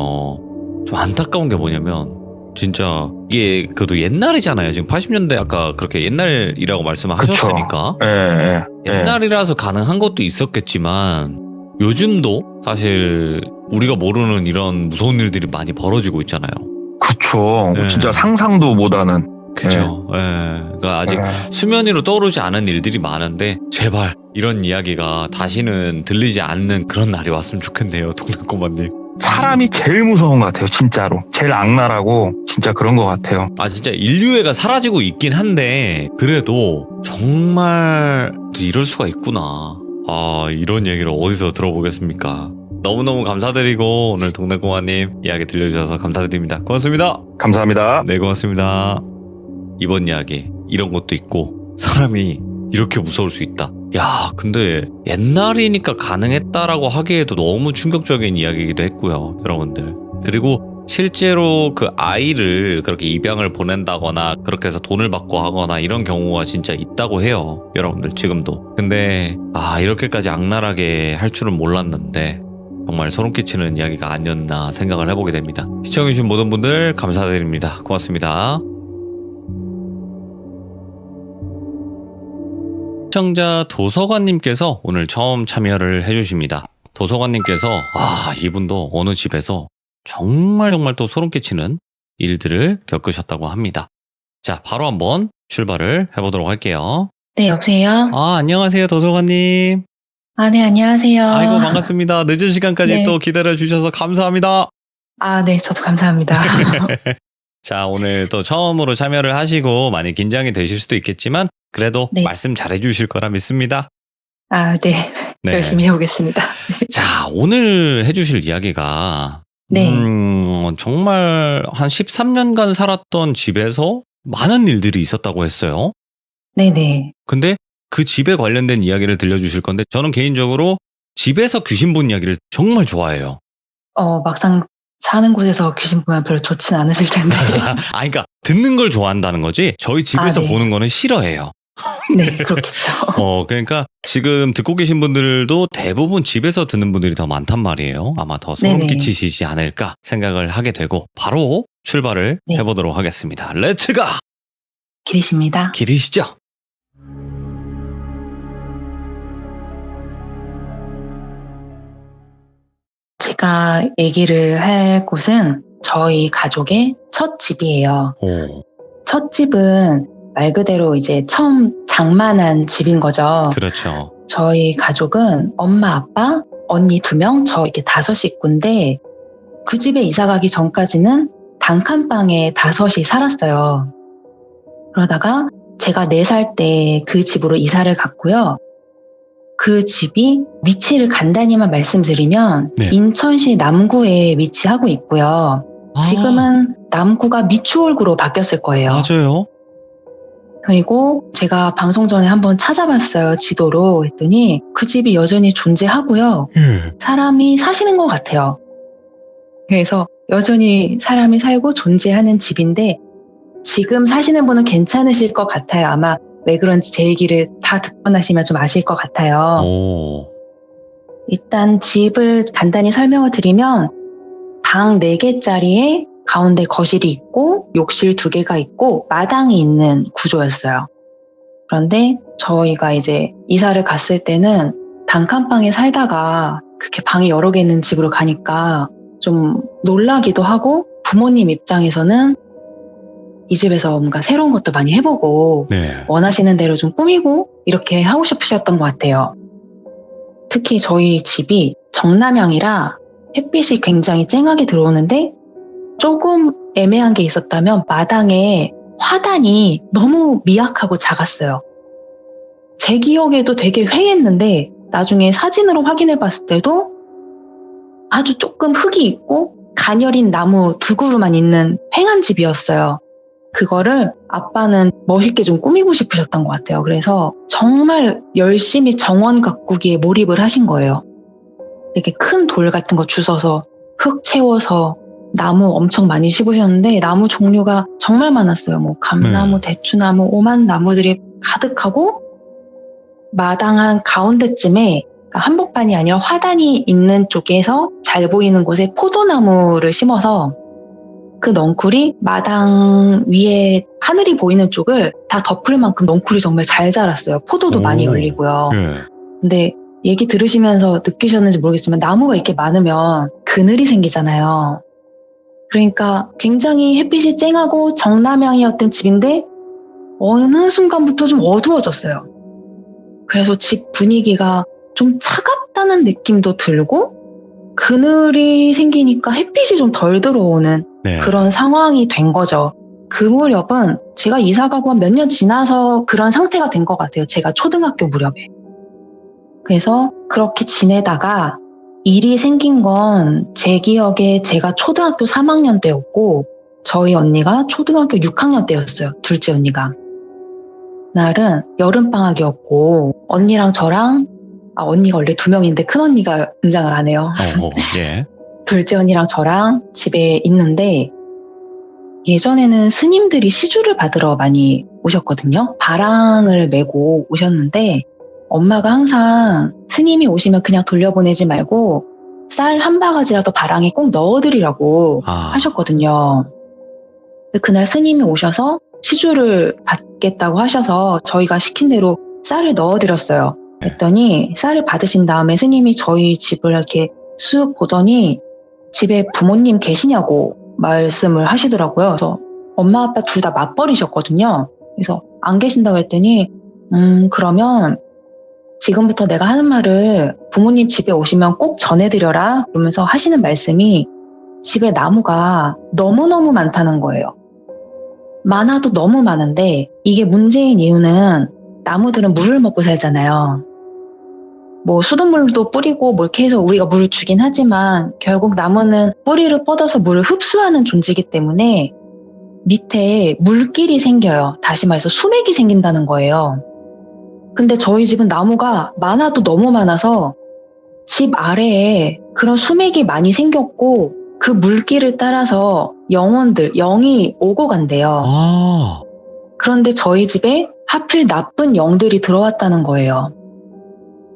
좀 안타까운 게 뭐냐면 진짜 이게 그래도 옛날이잖아요. 지금 80년대 아까 그렇게 옛날이라고 말씀을 그쵸. 하셨으니까 예. 옛날이라서 가능한 것도 있었겠지만 요즘도 사실 우리가 모르는 이런 무서운 일들이 많이 벌어지고 있잖아요. 그쵸. 네. 진짜 상상도 못하는. 그죠. 예. 그러니까 아직 수면 위로 떠오르지 않은 일들이 많은데 제발 이런 이야기가 다시는 들리지 않는 그런 날이 왔으면 좋겠네요. 동네꼬마님. 사람이 제일 무서운 것 같아요. 진짜로. 제일 악랄하고 진짜 그런 것 같아요. 아 진짜 인류애가 사라지고 있긴 한데 그래도 정말 이럴 수가 있구나. 아 이런 얘기를 어디서 들어보겠습니까? 너무너무 감사드리고 오늘 동네꼬마님 이야기 들려주셔서 감사드립니다. 고맙습니다. 감사합니다. 네 고맙습니다. 이번 이야기 이런 것도 있고 사람이 이렇게 무서울 수 있다. 야 근데 옛날이니까 가능했다라고 하기에도 너무 충격적인 이야기이기도 했고요. 여러분들. 그리고 실제로 그 아이를 그렇게 입양을 보낸다거나 그렇게 해서 돈을 받고 하거나 이런 경우가 진짜 있다고 해요. 여러분들 지금도. 근데 이렇게까지 악랄하게 할 줄은 몰랐는데 정말 소름 끼치는 이야기가 아니었나 생각을 해보게 됩니다. 시청해주신 모든 분들 감사드립니다. 고맙습니다. 시청자 도서관님께서 오늘 처음 참여를 해주십니다. 도서관님께서 이분도 어느 집에서 정말 또 소름 끼치는 일들을 겪으셨다고 합니다. 자, 바로 한번 출발을 해보도록 할게요. 네, 여보세요? 안녕하세요, 도서관님. 네, 안녕하세요. 아이고, 반갑습니다. 늦은 시간까지 네. 또 기다려주셔서 감사합니다. 네, 저도 감사합니다. 자, 오늘 또 처음으로 참여를 하시고 많이 긴장이 되실 수도 있겠지만 그래도 네. 말씀 잘해주실 거라 믿습니다. 네. 네. 열심히 해보겠습니다. 자, 오늘 해주실 이야기가 네. 정말 한 13년간 살았던 집에서 많은 일들이 있었다고 했어요. 네네. 근데 그 집에 관련된 이야기를 들려주실 건데 저는 개인적으로 집에서 귀신 본 이야기를 정말 좋아해요. 막상 사는 곳에서 귀신 보면 별로 좋진 않으실 텐데. 그러니까 듣는 걸 좋아한다는 거지 저희 집에서 네. 보는 거는 싫어해요. 네, 그렇겠죠. 그러니까 지금 듣고 계신 분들도 대부분 집에서 듣는 분들이 더 많단 말이에요. 아마 더 소름 네네. 끼치시지 않을까 생각을 하게 되고 바로 출발을 네. 해보도록 하겠습니다. 렛츠가! 길이십니다. 길이시죠? 제가 얘기를 할 곳은 저희 가족의 첫 집이에요. 오, 첫 집은 말 그대로 이제 처음 장만한 집인 거죠. 그렇죠. 저희 가족은 엄마, 아빠, 언니 2명, 저 이렇게 5식구인데 그 집에 이사 가기 전까지는 단칸방에 5이 살았어요. 그러다가 제가 4살 때 그 집으로 이사를 갔고요. 그 집이 위치를 간단히만 말씀드리면 네. 인천시 남구에 위치하고 있고요. 지금은 남구가 미추홀구로 바뀌었을 거예요. 맞아요. 그리고 제가 방송 전에 한번 찾아봤어요. 지도로. 했더니 그 집이 여전히 존재하고요. 예. 사람이 사시는 것 같아요. 그래서 여전히 사람이 살고 존재하는 집인데 지금 사시는 분은 괜찮으실 것 같아요. 아마 왜 그런지 제 얘기를 다 듣고 나시면 좀 아실 것 같아요. 오, 일단 집을 간단히 설명을 드리면 방 4개짜리에 가운데 거실이 있고 욕실 2개가 있고 마당이 있는 구조였어요. 그런데 저희가 이제 이사를 갔을 때는 단칸방에 살다가 그렇게 방이 여러 개 있는 집으로 가니까 좀 놀라기도 하고 부모님 입장에서는 이 집에서 뭔가 새로운 것도 많이 해보고 네. 원하시는 대로 좀 꾸미고 이렇게 하고 싶으셨던 것 같아요. 특히 저희 집이 정남향이라 햇빛이 굉장히 쨍하게 들어오는데 조금 애매한 게 있었다면 마당에 화단이 너무 미약하고 작았어요. 제 기억에도 되게 회했는데 나중에 사진으로 확인해 봤을 때도 아주 조금 흙이 있고 가녀린 나무 두 그루만 있는 횡한 집이었어요. 그거를 아빠는 멋있게 좀 꾸미고 싶으셨던 것 같아요. 그래서 정말 열심히 정원 가꾸기에 몰입을 하신 거예요. 이렇게 큰 돌 같은 거 주워서 흙 채워서 나무 엄청 많이 심으셨는데 나무 종류가 정말 많았어요. 뭐 감나무, 대추나무, 오만 나무들이 가득하고 마당 한 가운데쯤에 한복판이 아니라 화단이 있는 쪽에서 잘 보이는 곳에 포도나무를 심어서 그 넝쿨이 마당 위에 하늘이 보이는 쪽을 다 덮을 만큼 넝쿨이 정말 잘 자랐어요. 포도도 많이 열리고요. 예. 근데 얘기 들으시면서 느끼셨는지 모르겠지만 나무가 이렇게 많으면 그늘이 생기잖아요. 그러니까 굉장히 햇빛이 쨍하고 정남향이었던 집인데 어느 순간부터 좀 어두워졌어요. 그래서 집 분위기가 좀 차갑다는 느낌도 들고 그늘이 생기니까 햇빛이 좀 덜 들어오는 네. 그런 상황이 된 거죠. 그 무렵은 제가 이사 가고 한 몇 년 지나서 그런 상태가 된 것 같아요. 제가 초등학교 무렵에. 그래서 그렇게 지내다가 일이 생긴 건 제 기억에 제가 초등학교 3학년 때였고 저희 언니가 초등학교 6학년 때였어요. 둘째 언니가. 날은 여름방학이었고 언니랑 저랑 언니가 원래 2명인데 큰 언니가 등장을 안 해요. 예. 둘째 언니랑 저랑 집에 있는데 예전에는 스님들이 시주를 받으러 많이 오셨거든요. 바랑을 메고 오셨는데 엄마가 항상 스님이 오시면 그냥 돌려보내지 말고 쌀 한 바가지라도 바랑에 꼭 넣어드리라고 하셨거든요. 그날 스님이 오셔서 시주를 받겠다고 하셔서 저희가 시킨 대로 쌀을 넣어드렸어요. 그랬더니 쌀을 받으신 다음에 스님이 저희 집을 이렇게 쑥 보더니 집에 부모님 계시냐고 말씀을 하시더라고요. 그래서 엄마 아빠 둘 다 맞벌이셨거든요. 그래서 안 계신다고 했더니 그러면 지금부터 내가 하는 말을 부모님 집에 오시면 꼭 전해드려라 그러면서 하시는 말씀이 집에 나무가 너무너무 많다는 거예요. 많아도 너무 많은데 이게 문제인 이유는 나무들은 물을 먹고 살잖아요. 뭐 수돗물도 뿌리고 뭐 이렇게 해서 우리가 물을 주긴 하지만 결국 나무는 뿌리를 뻗어서 물을 흡수하는 존재이기 때문에 밑에 물길이 생겨요. 다시 말해서 수맥이 생긴다는 거예요. 근데 저희 집은 나무가 많아도 너무 많아서 집 아래에 그런 수맥이 많이 생겼고 그 물길을 따라서 영이 오고 간대요. 그런데 저희 집에 하필 나쁜 영들이 들어왔다는 거예요.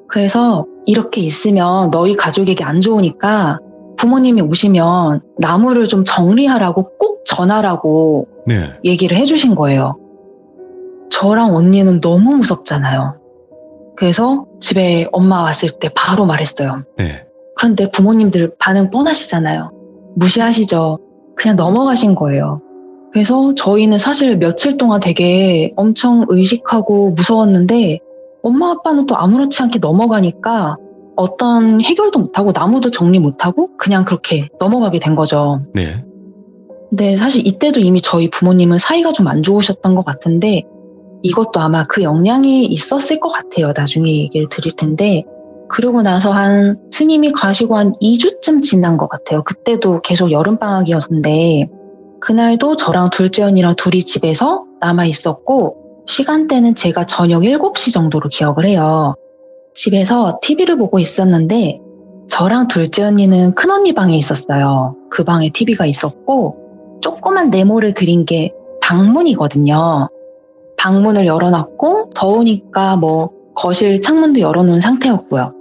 그래서 이렇게 있으면 너희 가족에게 안 좋으니까 부모님이 오시면 나무를 좀 정리하라고 꼭 전하라고 얘기를 해주신 거예요. 저랑 언니는 너무 무섭잖아요. 그래서 집에 엄마 왔을 때 바로 말했어요. 그런데 부모님들 반응 뻔하시잖아요. 무시하시죠. 그냥 넘어가신 거예요. 그래서 저희는 사실 며칠 동안 되게 엄청 의식하고 무서웠는데 엄마 아빠는 또 아무렇지 않게 넘어가니까 어떤 해결도 못하고 나무도 정리 못하고 그냥 그렇게 넘어가게 된 거죠. 근데 사실 이때도 이미 저희 부모님은 사이가 좀 안 좋으셨던 것 같은데 이것도 아마 그 영향이 있었을 것 같아요. 나중에 얘기를 드릴 텐데 그러고 나서 스님이 가시고 한 2주쯤 지난 것 같아요. 그때도 계속 여름방학이었는데 그날도 저랑 둘째 언니랑 둘이 집에서 남아 있었고 시간대는 제가 저녁 7시 정도로 기억을 해요. 집에서 TV를 보고 있었는데 저랑 둘째 언니는 큰 언니 방에 있었어요. 그 방에 TV가 있었고 조그만 네모를 그린 게 방문이거든요. 방문을 열어놨고 더우니까 뭐 거실 창문도 열어놓은 상태였고요.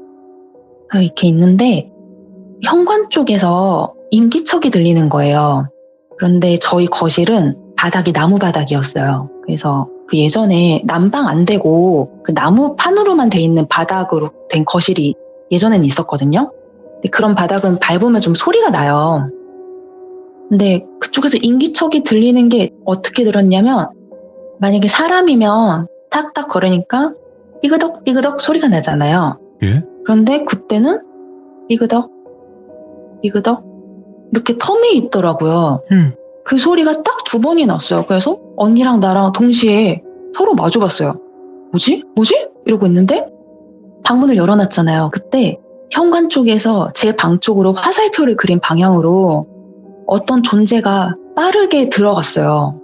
이렇게 있는데 현관 쪽에서 인기척이 들리는 거예요. 그런데 저희 거실은 바닥이 나무 바닥이었어요. 그래서 그 예전에 난방 안 되고 그 나무판으로만 돼 있는 바닥으로 된 거실이 예전에는 있었거든요. 근데 그런 바닥은 밟으면 좀 소리가 나요. 근데 그쪽에서 인기척이 들리는 게 어떻게 들었냐면 만약에 사람이면 탁탁 거리니까 삐그덕 삐그덕 소리가 나잖아요. 그런데 그때는 삐그덕 삐그덕 이렇게 텀이 있더라고요. 응. 그 소리가 딱 2번이 났어요. 그래서 언니랑 나랑 동시에 서로 마주봤어요. 뭐지? 뭐지? 이러고 있는데 방문을 열어놨잖아요. 그때 현관 쪽에서 제 방 쪽으로 화살표를 그린 방향으로 어떤 존재가 빠르게 들어갔어요.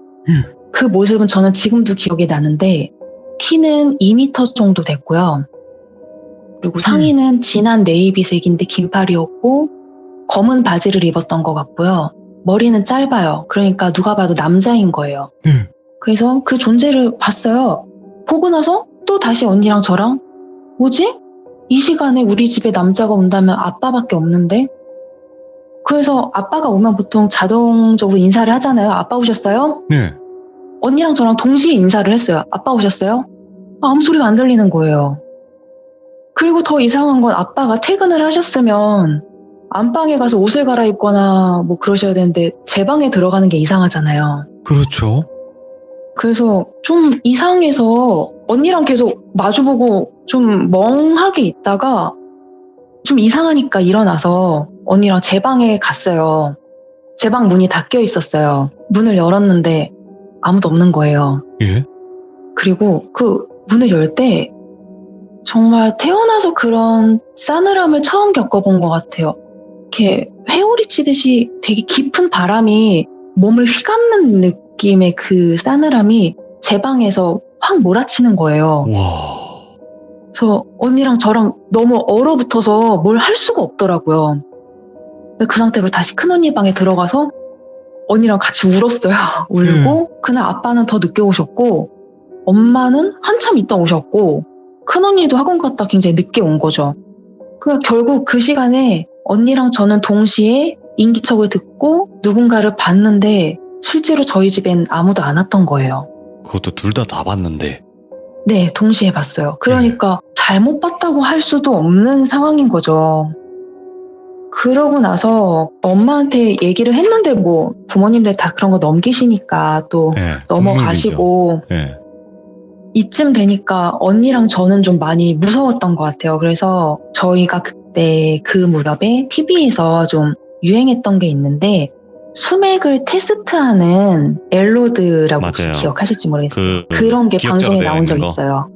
그 모습은 저는 지금도 기억이 나는데 키는 2m 정도 됐고요. 그리고 상의는 진한 네이비색인데 긴팔이었고 검은 바지를 입었던 것 같고요. 머리는 짧아요. 그러니까 누가 봐도 남자인 거예요. 그래서 그 존재를 봤어요. 보고 나서 또 다시 언니랑 저랑 뭐지? 이 시간에 우리 집에 남자가 온다면 아빠밖에 없는데? 그래서 아빠가 오면 보통 자동적으로 인사를 하잖아요. 아빠 오셨어요? 네. 언니랑 저랑 동시에 인사를 했어요. 아빠 오셨어요? 아무 소리가 안 들리는 거예요. 그리고 더 이상한 건 아빠가 퇴근을 하셨으면 안방에 가서 옷을 갈아입거나 뭐 그러셔야 되는데 제 방에 들어가는 게 이상하잖아요. 그렇죠. 그래서 좀 이상해서 언니랑 계속 마주보고 좀 멍하게 있다가 좀 이상하니까 일어나서 언니랑 제 방에 갔어요. 제 방 문이 닫혀 있었어요. 문을 열었는데 아무도 없는 거예요. 예? 그리고 그 문을 열 때 정말 태어나서 그런 싸늘함을 처음 겪어본 것 같아요. 이렇게 회오리 치듯이 되게 깊은 바람이 몸을 휘감는 느낌의 그 싸늘함이 제 방에서 확 몰아치는 거예요. 와. 그래서 언니랑 저랑 너무 얼어붙어서 뭘 할 수가 없더라고요. 그 상태로 다시 큰언니 방에 들어가서 언니랑 같이 울었어요. 울고 그날 아빠는 더 늦게 오셨고 엄마는 한참 있다 오셨고 큰언니도 학원 갔다 굉장히 늦게 온 거죠. 그러니까 결국 그 시간에 언니랑 저는 동시에 인기척을 듣고 누군가를 봤는데 실제로 저희 집엔 아무도 안 왔던 거예요. 그것도 둘 다 봤는데. 네, 동시에 봤어요. 그러니까 잘못 봤다고 할 수도 없는 상황인 거죠. 그러고 나서 엄마한테 얘기를 했는데 뭐 부모님들 다 그런 거 넘기시니까 또 예, 넘어가시고 예. 이쯤 되니까 언니랑 저는 좀 많이 무서웠던 것 같아요. 그래서 저희가 그때 그 무렵에 TV에서 좀 유행했던 게 있는데 수맥을 테스트하는 엘로드라고 혹시 맞아요. 기억하실지 모르겠어요. 그 그런 게 기억자로 방송에 되어 나온 적 있는 거. 있어요.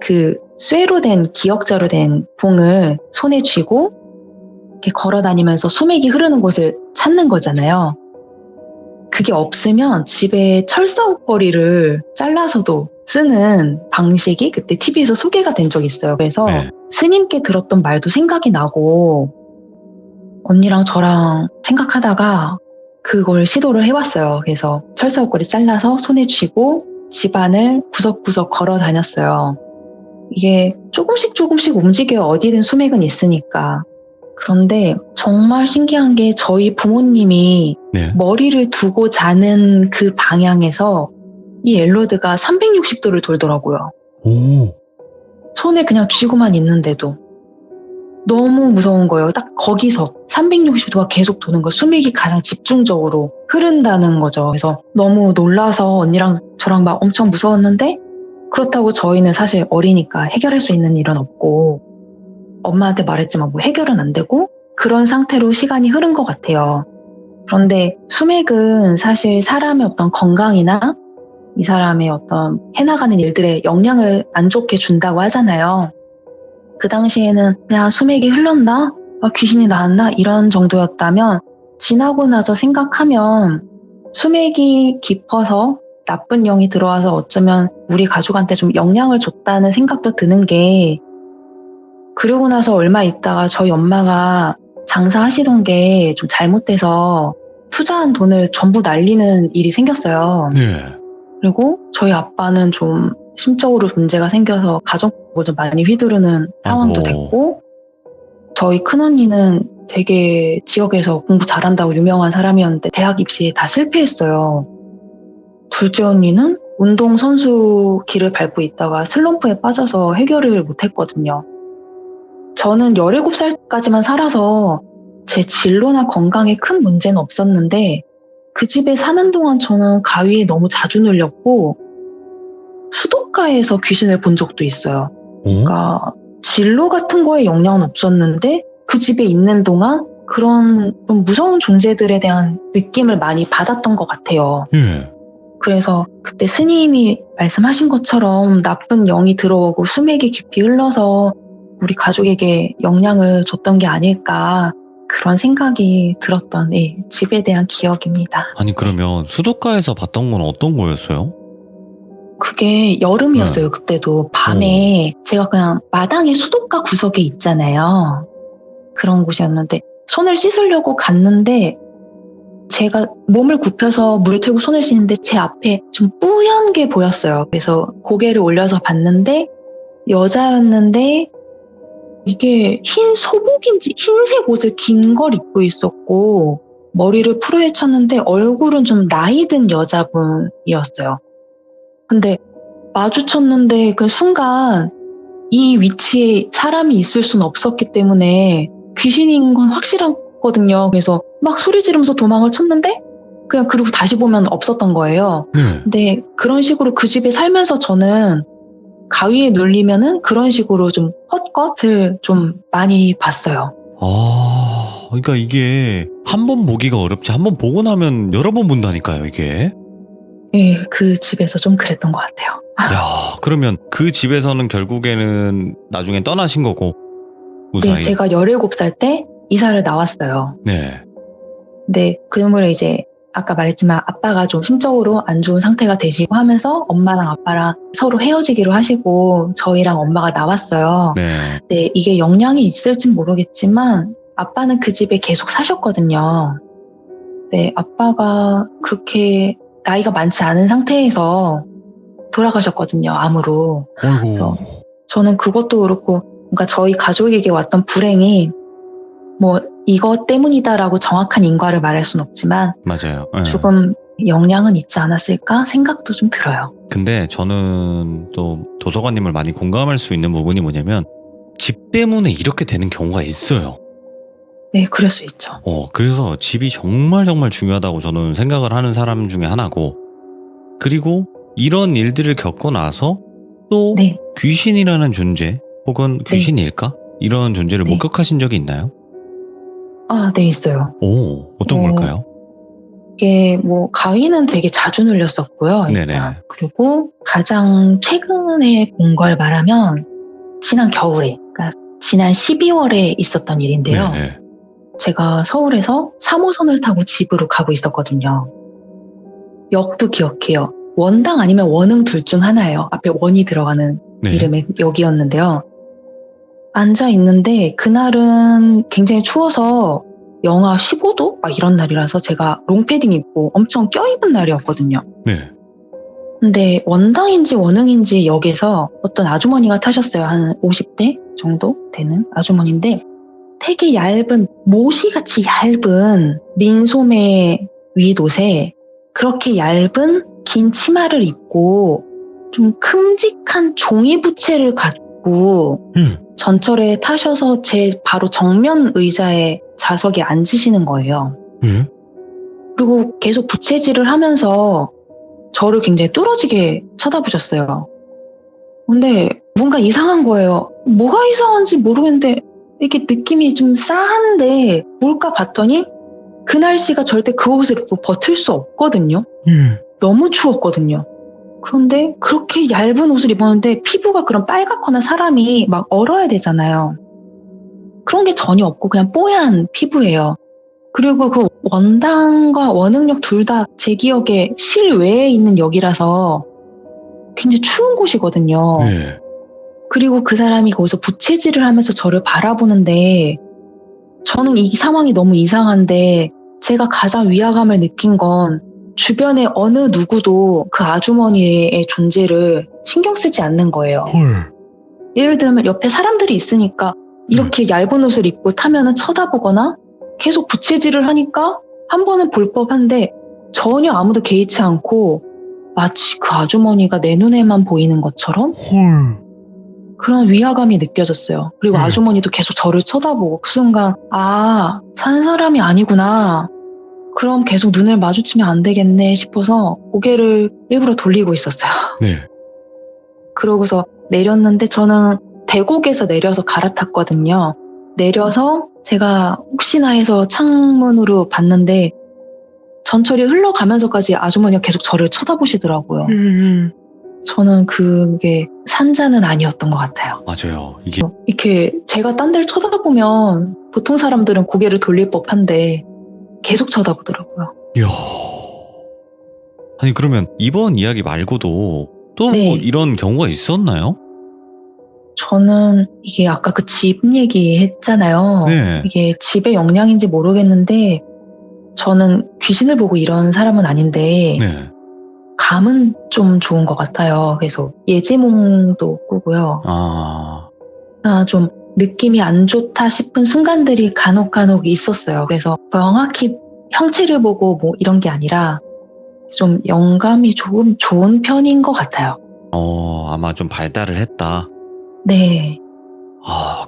그 쇠로 된 기역자로 된 봉을 손에 쥐고 이렇게 걸어 다니면서 수맥이 흐르는 곳을 찾는 거잖아요. 그게 없으면 집에 철사옥걸이를 잘라서도 쓰는 방식이 그때 TV에서 소개가 된 적이 있어요. 그래서 네. 스님께 들었던 말도 생각이 나고 언니랑 저랑 생각하다가 그걸 시도를 해봤어요. 그래서 철사옥걸이 잘라서 손에 쥐고 집안을 구석구석 걸어 다녔어요. 이게 조금씩 움직여요. 어디든 수맥은 있으니까. 그런데 정말 신기한 게 저희 부모님이 네. 머리를 두고 자는 그 방향에서 이 엘로드가 360도를 돌더라고요. 오. 손에 그냥 쥐고만 있는데도. 너무 무서운 거예요. 딱 거기서 360도가 계속 도는 거, 수맥이 가장 집중적으로 흐른다는 거죠. 그래서 너무 놀라서 언니랑 저랑 막 엄청 무서웠는데 그렇다고 저희는 사실 어리니까 해결할 수 있는 일은 없고 엄마한테 말했지만 뭐 해결은 안 되고 그런 상태로 시간이 흐른 것 같아요. 그런데 수맥은 사실 사람의 어떤 건강이나 이 사람의 어떤 해나가는 일들에 영향을 안 좋게 준다고 하잖아요. 그 당시에는 그냥 수맥이 흘렀나? 귀신이 나왔나? 이런 정도였다면 지나고 나서 생각하면 수맥이 깊어서 나쁜 영이 들어와서 어쩌면 우리 가족한테 좀 영향을 줬다는 생각도 드는 게 그러고 나서 얼마 있다가 저희 엄마가 장사하시던 게 좀 잘못돼서 투자한 돈을 전부 날리는 일이 생겼어요. 네. 그리고 저희 아빠는 좀 심적으로 문제가 생겨서 가정을 좀 많이 휘두르는 상황도 아이고. 됐고 저희 큰언니는 되게 지역에서 공부 잘한다고 유명한 사람이었는데 대학 입시에 다 실패했어요. 둘째 언니는 운동선수 길을 밟고 있다가 슬럼프에 빠져서 해결을 못했거든요. 저는 17살까지만 살아서 제 진로나 건강에 큰 문제는 없었는데 그 집에 사는 동안 저는 가위에 너무 자주 눌렸고 수도가에서 귀신을 본 적도 있어요. 오? 그러니까 진로 같은 거에 영향은 없었는데 그 집에 있는 동안 그런 좀 무서운 존재들에 대한 느낌을 많이 받았던 것 같아요. 예. 그래서 그때 스님이 말씀하신 것처럼 나쁜 영이 들어오고 수맥이 깊이 흘러서 우리 가족에게 영향을 줬던 게 아닐까 그런 생각이 들었던 집에 대한 기억입니다. 아니 그러면 수도가에서 봤던 건 어떤 거였어요? 그게 여름이었어요. 그때도 밤에 제가 그냥 마당에 수도가 구석에 있잖아요. 그런 곳이었는데 손을 씻으려고 갔는데 제가 몸을 굽혀서 물을 틀고 손을 씻는데 제 앞에 좀 뿌연 게 보였어요. 그래서 고개를 올려서 봤는데 여자였는데 이게 흰 소복인지 흰색 옷을 긴 걸 입고 있었고 머리를 풀어헤쳤는데 얼굴은 좀 나이 든 여자분이었어요. 근데 마주쳤는데 그 순간 이 위치에 사람이 있을 수는 없었기 때문에 귀신인 건 확실하거든요. 그래서 막 소리 지르면서 도망을 쳤는데 그냥 그러고 다시 보면 없었던 거예요. 근데 그런 식으로 그 집에 살면서 저는 가위에 눌리면은 그런 식으로 좀 헛것을 좀 많이 봤어요. 아, 그러니까 이게 한 번 보기가 어렵지 한 번 보고 나면 여러 번 본다니까요, 이게. 예, 그 집에서 좀 그랬던 것 같아요. 야, 그러면 그 집에서는 결국에는 나중에 떠나신 거고 무사히. 네, 제가 17살 때 이사를 나왔어요. 네. 근데 그 무렵에 이제 아까 말했지만 아빠가 좀 심적으로 안 좋은 상태가 되시고 하면서 엄마랑 아빠랑 서로 헤어지기로 하시고 저희랑 엄마가 나왔어요. 네. 근데 이게 영향이 있을진 모르겠지만 아빠는 그 집에 계속 사셨거든요. 근데 아빠가 그렇게 나이가 많지 않은 상태에서 돌아가셨거든요, 암으로. 어이구. 저는 그것도 그렇고 뭔가 저희 가족에게 왔던 불행이 뭐 이것 때문이다라고 정확한 인과를 말할 순 없지만 맞아요. 네. 조금 영향은 있지 않았을까 생각도 좀 들어요. 근데 저는 또 도서관님을 많이 공감할 수 있는 부분이 뭐냐면 집 때문에 이렇게 되는 경우가 있어요. 네, 그럴 수 있죠. 그래서 집이 정말 정말 중요하다고 저는 생각을 하는 사람 중에 하나고, 그리고 이런 일들을 겪고 나서 또 네. 귀신이라는 존재 혹은 귀신일까? 이런 존재를 네. 목격하신 적이 있나요? 아, 네, 있어요. 어떤 걸까요? 이게 뭐 가위는 되게 자주 눌렸었고요. 일단. 네네. 그리고 가장 최근에 본 걸 말하면 지난 겨울에, 그러니까 지난 12월에 있었던 일인데요. 네네. 제가 서울에서 3호선을 타고 집으로 가고 있었거든요. 역도 기억해요. 원당 아니면 원흥 둘 중 하나예요. 앞에 원이 들어가는 네. 이름의 역이었는데요. 앉아 있는데 그날은 굉장히 추워서 영하 15도? 막 이런 날이라서 제가 롱패딩 입고 엄청 껴입은 날이었거든요. 네. 근데 원당인지 원흥인지 역에서 어떤 아주머니가 타셨어요. 한 50대 정도 되는 아주머니인데 되게 얇은, 모시같이 얇은 민소매 윗 옷에 그렇게 얇은 긴 치마를 입고 좀 큼직한 종이 부채를 갖고 전철에 타셔서 제 바로 정면 의자에 좌석에 앉으시는 거예요. 그리고 계속 부채질을 하면서 저를 굉장히 뚫어지게 쳐다보셨어요. 근데 뭔가 이상한 거예요. 뭐가 이상한지 모르겠는데 이렇게 느낌이 좀 싸한데 뭘까 봤더니 그 날씨가 절대 그 옷을 입고 버틸 수 없거든요. 너무 추웠거든요. 그런데 그렇게 얇은 옷을 입었는데 피부가 그런 빨갛거나 사람이 막 얼어야 되잖아요. 그런 게 전혀 없고 그냥 뽀얀 피부예요. 그리고 그 원당과 원흥역 둘 다 제 기억에 실외에 있는 역이라서 굉장히 추운 곳이거든요. 네. 그리고 그 사람이 거기서 부채질을 하면서 저를 바라보는데 저는 이 상황이 너무 이상한데 제가 가장 위화감을 느낀 건 주변에 어느 누구도 그 아주머니의 존재를 신경 쓰지 않는 거예요. 예를 들면 옆에 사람들이 있으니까 이렇게 얇은 옷을 입고 타면은 쳐다보거나 계속 부채질을 하니까 한 번은 볼 법한데 전혀 아무도 개의치 않고 마치 그 아주머니가 내 눈에만 보이는 것처럼 그런 위화감이 느껴졌어요. 그리고 아주머니도 계속 저를 쳐다보고 그 순간 산 사람이 아니구나. 그럼 계속 눈을 마주치면 안 되겠네 싶어서 고개를 일부러 돌리고 있었어요. 네. 그러고서 내렸는데 저는 대곡에서 내려서 갈아탔거든요. 내려서 제가 혹시나 해서 창문으로 봤는데 전철이 흘러가면서까지 아주머니가 계속 저를 쳐다보시더라고요. 저는 그게 산자는 아니었던 것 같아요. 맞아요. 이게 이렇게 제가 딴 데를 쳐다보면 보통 사람들은 고개를 돌릴 법한데 계속 쳐다보더라고요. 이야. 아니 그러면 이번 이야기 말고도 또 네. 뭐 이런 경우가 있었나요? 저는 이게 아까 그 집 얘기 했잖아요. 네. 이게 집의 영향인지 모르겠는데 저는 귀신을 보고 이런 사람은 아닌데 네. 감은 좀 좋은 것 같아요. 그래서 예지몽도 꾸고요. 좀 느낌이 안 좋다 싶은 순간들이 간혹 있었어요. 그래서 명확히 형체를 보고 뭐 이런 게 아니라 좀 영감이 조금 좋은 편인 것 같아요. 아마 좀 발달을 했다. 네.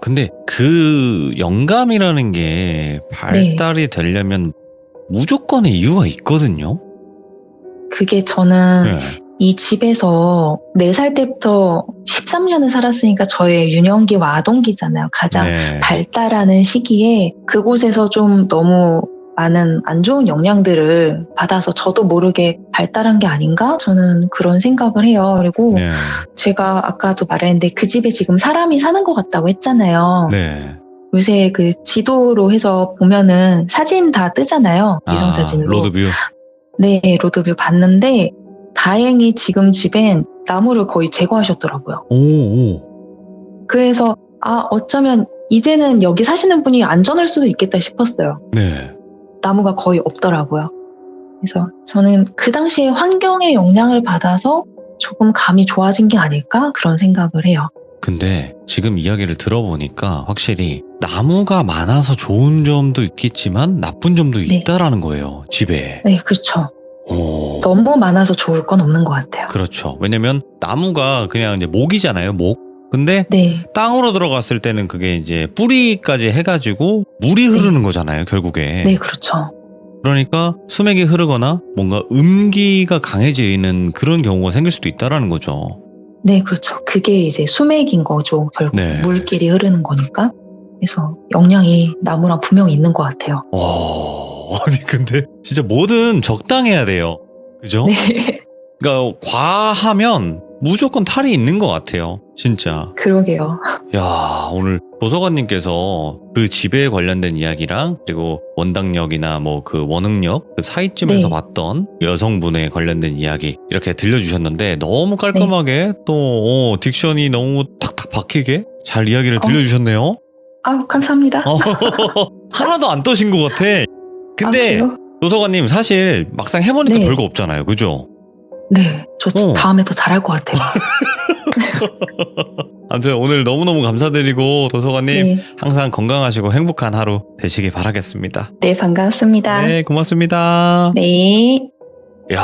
근데 그 영감이라는 게 발달이 되려면 무조건의 이유가 있거든요. 그게 저는 네. 이 집에서 4살 때부터 13년을 살았으니까 저의 유년기와 아동기잖아요. 가장 네. 발달하는 시기에 그곳에서 좀 너무 많은 안 좋은 영향들을 받아서 저도 모르게 발달한 게 아닌가? 저는 그런 생각을 해요. 그리고 네. 제가 아까도 말했는데 그 집에 지금 사람이 사는 것 같다고 했잖아요. 네. 요새 그 지도로 해서 보면은 사진 다 뜨잖아요. 위성사진으로. 로드뷰. 네, 로드뷰 봤는데 다행히 지금 집엔 나무를 거의 제거하셨더라고요. 오. 그래서 어쩌면 이제는 여기 사시는 분이 안전할 수도 있겠다 싶었어요. 네. 나무가 거의 없더라고요. 그래서 저는 그 당시에 환경의 영향을 받아서 조금 감이 좋아진 게 아닐까? 그런 생각을 해요. 근데 지금 이야기를 들어보니까 확실히 나무가 많아서 좋은 점도 있겠지만 나쁜 점도 네. 있다라는 거예요. 집에. 네, 그렇죠. 오. 너무 많아서 좋을 건 없는 것 같아요. 그렇죠. 왜냐면 나무가 그냥 이제 목이잖아요. 목. 근데 네, 땅으로 들어갔을 때는 그게 이제 뿌리까지 해가지고 물이 흐르는 거잖아요. 결국에. 네, 그렇죠. 그러니까 수맥이 흐르거나 뭔가 음기가 강해지는 그런 경우가 생길 수도 있다라는 거죠. 네, 그렇죠. 그게 이제 수맥인 거죠. 결국 네. 물길이 흐르는 거니까. 그래서 영향이 나무랑 분명히 있는 것 같아요. 아니 근데 진짜 뭐든 적당해야 돼요. 그죠? 네, 그러니까 과하면 무조건 탈이 있는 것 같아요. 진짜. 그러게요. 야, 오늘 도서관님께서 그 집에 관련된 이야기랑 그리고 원당역이나 뭐 그 원흥역 그 사이쯤에서 네. 봤던 여성분에 관련된 이야기 이렇게 들려주셨는데 너무 깔끔하게 또 딕션이 너무 탁탁 박히게 잘 이야기를 들려주셨네요. 감사합니다. 하나도 안 떠신 것 같아. 근데 그래요? 도서관님 사실 막상 해보니까 네. 별거 없잖아요. 그죠? 네, 저 다음에 더 잘할 것 같아요. 아무튼 오늘 너무너무 감사드리고 도서관님 네, 항상 건강하시고 행복한 하루 되시기 바라겠습니다. 네, 반갑습니다. 네, 고맙습니다. 네. 야,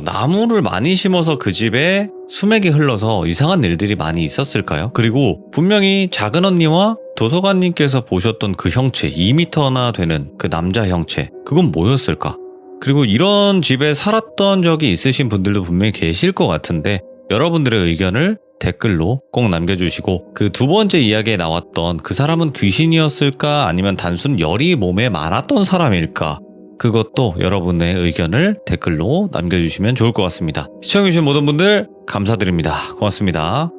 나무를 많이 심어서 그 집에 수맥이 흘러서 이상한 일들이 많이 있었을까요? 그리고 분명히 작은 언니와 도서관님께서 보셨던 그 형체, 2m나 되는 그 남자 형체, 그건 뭐였을까? 그리고 이런 집에 살았던 적이 있으신 분들도 분명히 계실 것 같은데 여러분들의 의견을 댓글로 꼭 남겨주시고 그 두 번째 이야기에 나왔던 그 사람은 귀신이었을까 아니면 단순 열이 몸에 많았던 사람일까 그것도 여러분의 의견을 댓글로 남겨주시면 좋을 것 같습니다. 시청해주신 모든 분들 감사드립니다. 고맙습니다.